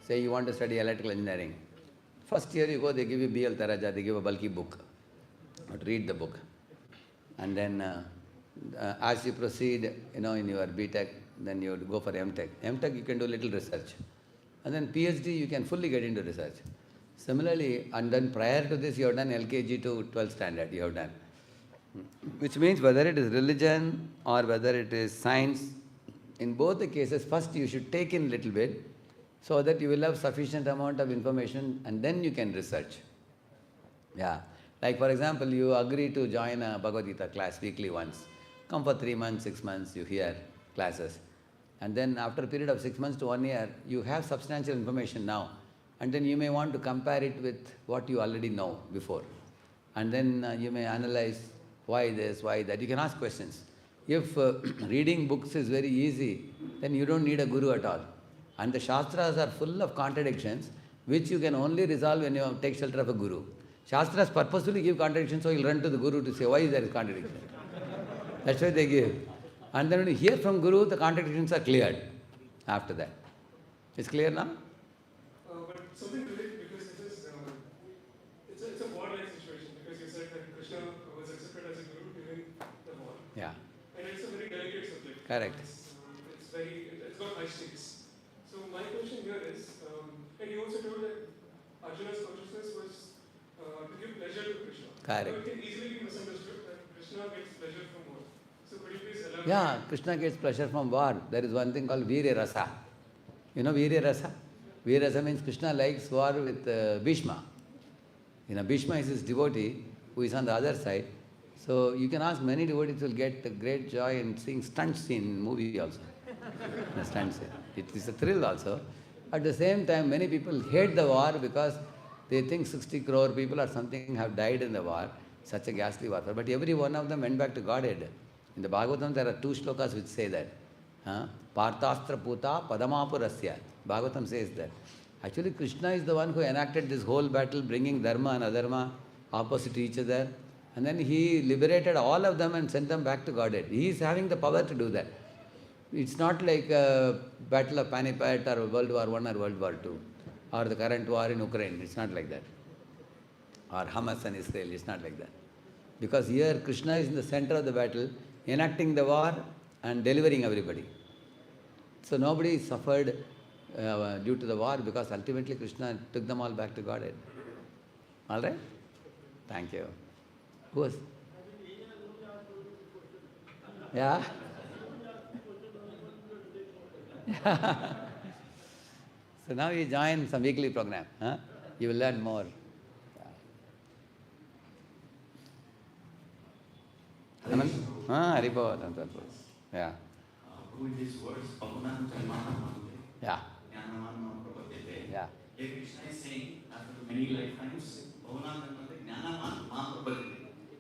say you want to study electrical engineering, first year you go, they give you BL Taraja, they give a bulky book, but read the book. And then as you proceed, in your BTech, then you go for MTech. MTech you can do little research. And then PhD you can fully get into research. Similarly, and then prior to this you have done LKG to 12th standard, you have done. Which means whether it is religion or whether it is science, in both the cases, first you should take in a little bit so that you will have sufficient amount of information and then you can research. Yeah. Like for example, you agree to join a Bhagavad Gita class weekly once. Come for 3 months, 6 months, you hear classes. And then after a period of 6 months to 1 year, you have substantial information now. And then you may want to compare it with what you already know before. And then you may analyze why this, why that. You can ask questions. If reading books is very easy, then you don't need a guru at all. And the Shastras are full of contradictions, which you can only resolve when you take shelter of a guru. Shastras purposefully give contradictions, so you'll run to the guru to say, why is there a contradiction? That's why they give. And then when you hear from guru, the contradictions are cleared after that. It's clear now? something related because it's a war-like situation because you said that Krishna was accepted as a guru during the war. Yeah. And it's a very delicate subject. Correct. It's got high stakes. So my question here is, and you also told that Arjuna's consciousness was to give pleasure to Krishna. Correct. So it can easily be misunderstood that Krishna gets pleasure from war. So could you please elaborate? Yeah, Krishna gets pleasure from war. There is one thing called Virya Rasa. You know Virya Rasa? Virya Rasa means Krishna likes war with Bhishma. Bhishma is his devotee who is on the other side. So you can ask, many devotees will get a great joy in seeing stunt scene in movie also. The stunt scene. It is a thrill also. At the same time, many people hate the war because they think 60 crore people or something have died in the war. Such a ghastly warfare. But every one of them went back to Godhead. In the Bhagavatam, there are 2 shlokas which say that. Parthastra puta padamapurasya. Bhagavatam says that. Actually, Krishna is the one who enacted this whole battle, bringing dharma and adharma opposite to each other. And then he liberated all of them and sent them back to Godhead. He is having the power to do that. It's not like a battle of Panipat or World War I or World War II or the current war in Ukraine. It's not like that. Or Hamas and Israel. It's not like that. Because here Krishna is in the center of the battle, enacting the war and delivering everybody. So nobody suffered due to the war because ultimately Krishna took them all back to Godhead. All right? Thank you. Who was? Yeah? So now you join some weekly program. You will learn more. Haribol. Yeah. With these words, Yeah. Yeah. Here Krishna is saying, after many lifetimes,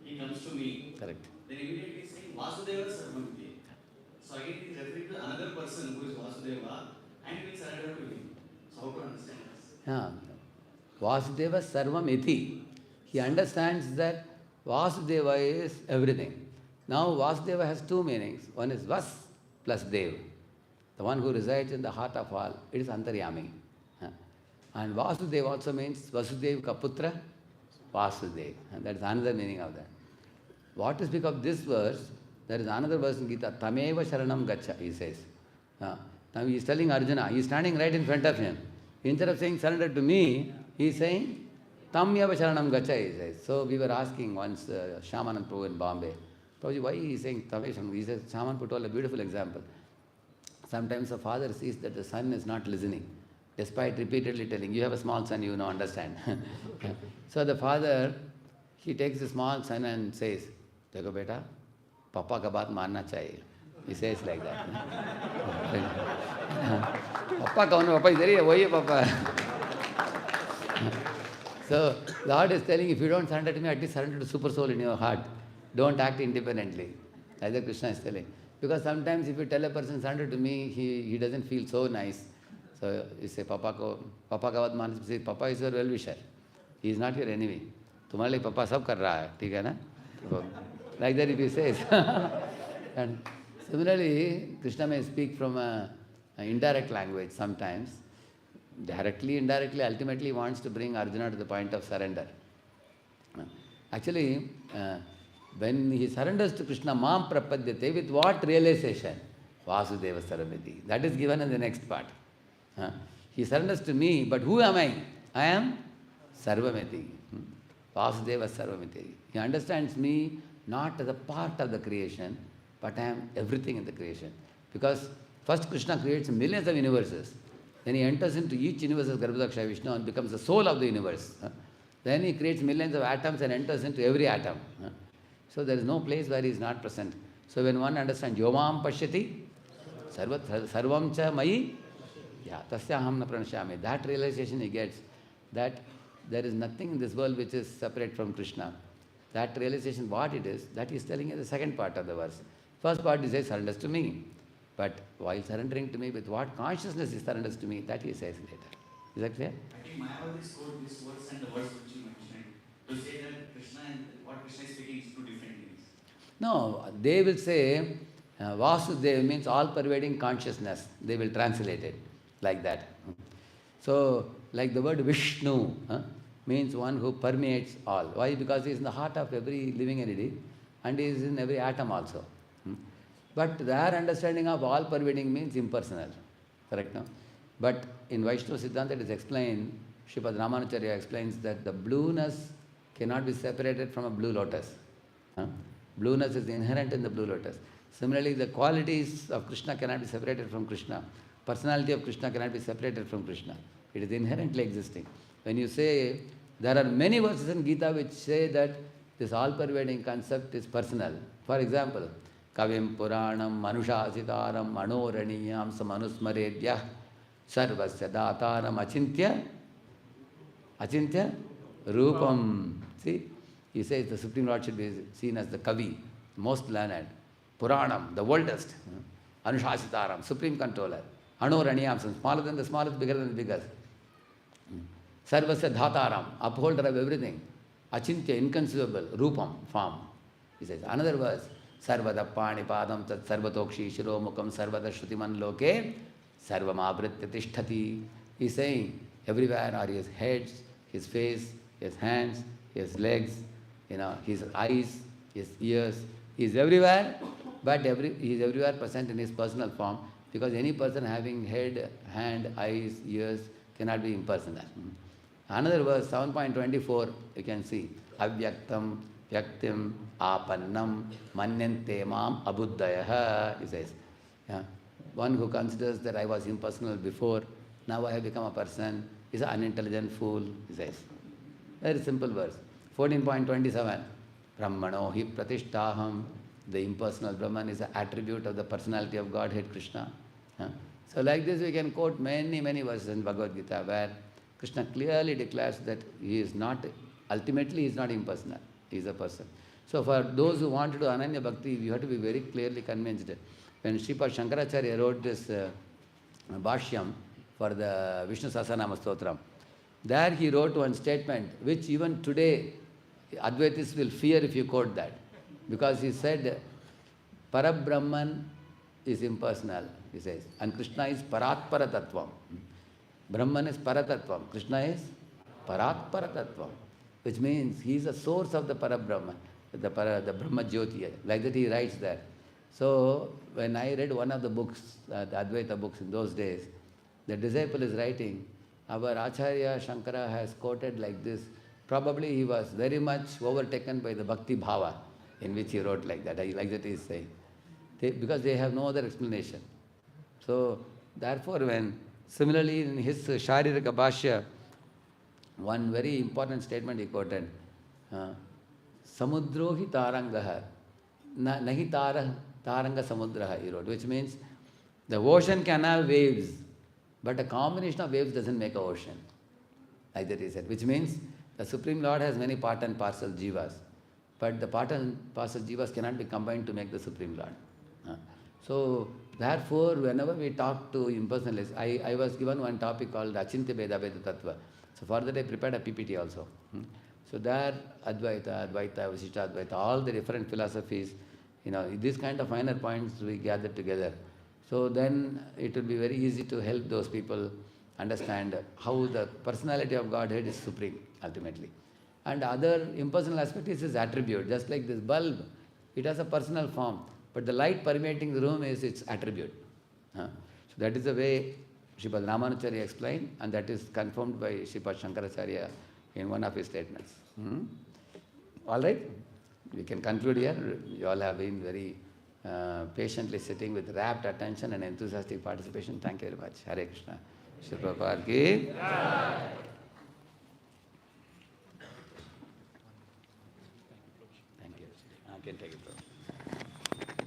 he comes to me. Correct. Then immediately he's saying, Vasudeva Sarvamiti. So again he is referring to another person who is Vasudeva and he will surrender to him. So how to understand this? Yeah. Vasudeva Sarvam Iti. He understands that Vasudeva is everything. Now Vasudeva has 2 meanings. One is Vas plus Dev. The one who resides in the heart of all. It is Antaryami. And Vasudeva also means Vasudev Kaputra Vasudev. And that is another meaning of that. What to speak of this verse? There is another verse in Gita. Tameva Sharanam Gacha, he says. Now he is telling Arjuna, he is standing right in front of him. Instead of saying surrender to me, he is saying Tamyava Sharanam Gacha, he says. So we were asking once Shamanand Prabhu in Bombay, Prabhuji, why he is saying Tameva Sharanam? He says, Shaman put all a beautiful example. Sometimes a father sees that the son is not listening, despite repeatedly telling, you have a small son, you understand. So the father, he takes the small son and says, Dekho beta, Papa ka baat manna chahiye. He says like that. Papa kaun hai? Papa idhar hi hai, wahi hai Papa. So Lord is telling, if you don't surrender to me, at least surrender to super soul in your heart. Don't act independently. That's what Krishna is telling. Because sometimes if you tell a person, surrender to me, he doesn't feel so nice. So you say, Papa ka baat manna chahiye. Papa is your well-wisher. He is not your enemy. Tumhare liye Papa sab kar raha hai, theek hai na? Like that if he says. And similarly, Krishna may speak from an indirect language sometimes. Directly, indirectly, ultimately he wants to bring Arjuna to the point of surrender. Actually, when he surrenders to Krishna, Mam Prapadyate, with what realization? Vasudeva Saramiti. That is given in the next part. He surrenders to me, but who am I? I am Sarvamiti. Vasudeva Sarvamiti. He understands me not as a part of the creation, but I am everything in the creation. Because first Krishna creates millions of universes. Then he enters into each universe as Garbhodakshaya Vishnu and becomes the soul of the universe. Then he creates millions of atoms and enters into every atom. So there is no place where he is not present. So when one understands Yomam Pashyati, Sarvam Cha Mayi, Tasyaham Na Pranashyami, that realization he gets, that there is nothing in this world which is separate from Krishna. That realization, what it is, that he is telling in the second part of the verse. First part he says, surrenders to me. But while surrendering to me, with what consciousness he surrenders to me, that he says later. Is that clear? I think Mayavadis quote this verse and the verse which you mentioned to say that Krishna and what Krishna is speaking is 2 different things. No, they will say, Vasudeva means all-pervading consciousness. They will translate it like that. So, like the word Vishnu means one who permeates all. Why? Because he is in the heart of every living entity and he is in every atom also. But their understanding of all pervading means impersonal. Correct, no? But in Vaishnava Siddhanta it is explained, Srimad Ramanujacharya explains that the blueness cannot be separated from a blue lotus. Blueness is inherent in the blue lotus. Similarly, the qualities of Krishna cannot be separated from Krishna. Personality of Krishna cannot be separated from Krishna. It is inherently existing. When you say, there are many verses in Gita which say that this all-pervading concept is personal. For example, Kavim Puranam Manushasitaram Manoraniyam Samanusmaredyah Sarvasya Dataram Achintya Rupam. See, he says the Supreme Lord should be seen as the Kavi, most learned. Puranam, the oldest. Anushasitaram, supreme controller. Anoraniyam, smaller than the smallest, bigger than the biggest. Sarvasya Dhataram, upholder of everything. Achintya, inconceivable. Rupam, form. He says. Another verse. Sarvada Panipadam Tat Sarvatokshi Shiromukam Sarvada Shrutiman Loke Sarvamabritya Tishtati. He is saying everywhere are his heads, his face, his hands, his legs, his eyes, his ears. He is everywhere, but he is everywhere present in his personal form, because any person having head, hand, eyes, ears cannot be impersonal. Another verse, 7.24, you can see. Avyaktam Vyaktim Apannam Manyante Mam Abuddhayaha, he says. One who considers that I was impersonal before, now I have become a person, is an unintelligent fool, he says. Very simple verse. 14.27, Brahmano hi pratishtaham. The impersonal Brahman is an attribute of the personality of Godhead Krishna. So like this we can quote many, many verses in Bhagavad Gita where Krishna clearly declares that he is not, ultimately he is not impersonal. He is a person. So for those who want to do Ananya Bhakti, you have to be very clearly convinced. When Sripad Shankaracharya wrote this Bhashyam for the Vishnu Sahasranama Stotram, there he wrote one statement which even today Advaitis will fear if you quote that. Because he said, Parabrahman is impersonal, he says, and Krishna is Paratpara Tattvam. Brahman is Paratattvam, Krishna is Paratpara Tattvam, which means he is the source of the Parabrahman, the Brahma Jyoti, like that he writes there. So when I read one of the books, the Advaita books in those days, the disciple is writing, our Acharya Shankara has quoted like this. Probably he was very much overtaken by the Bhakti Bhava in which he wrote like that. Like that he is saying. Because they have no other explanation. So therefore similarly in his Sharirika Bhashya, one very important statement he quoted, Samudrohi tarangaha, nahi taranga samudraha, he wrote, which means the ocean can have waves, but a combination of waves doesn't make an ocean. Like that he said, which means the Supreme Lord has many part and parcel jivas, but the part and parcel jivas cannot be combined to make the Supreme Lord. So therefore, whenever we talk to impersonalists, I was given one topic called Achintya Vedaveda Tattva. So for that I prepared a PPT also. So there Advaita, Vasishtha Advaita, all the different philosophies, these kind of minor points we gathered together. So then it will be very easy to help those people understand how the personality of Godhead is supreme ultimately. And other impersonal aspect is his attribute. Just like this bulb, it has a personal form, but the light permeating the room is its attribute. So that is the way Sripad Ramanujacharya explained, and that is confirmed by Sripad Shankaracharya in one of his statements. All right? We can conclude here. You all have been very patiently sitting with rapt attention and enthusiastic participation. Thank you very much. Hare Krishna. Shri Prabhupada ki. Thank you. I can take it.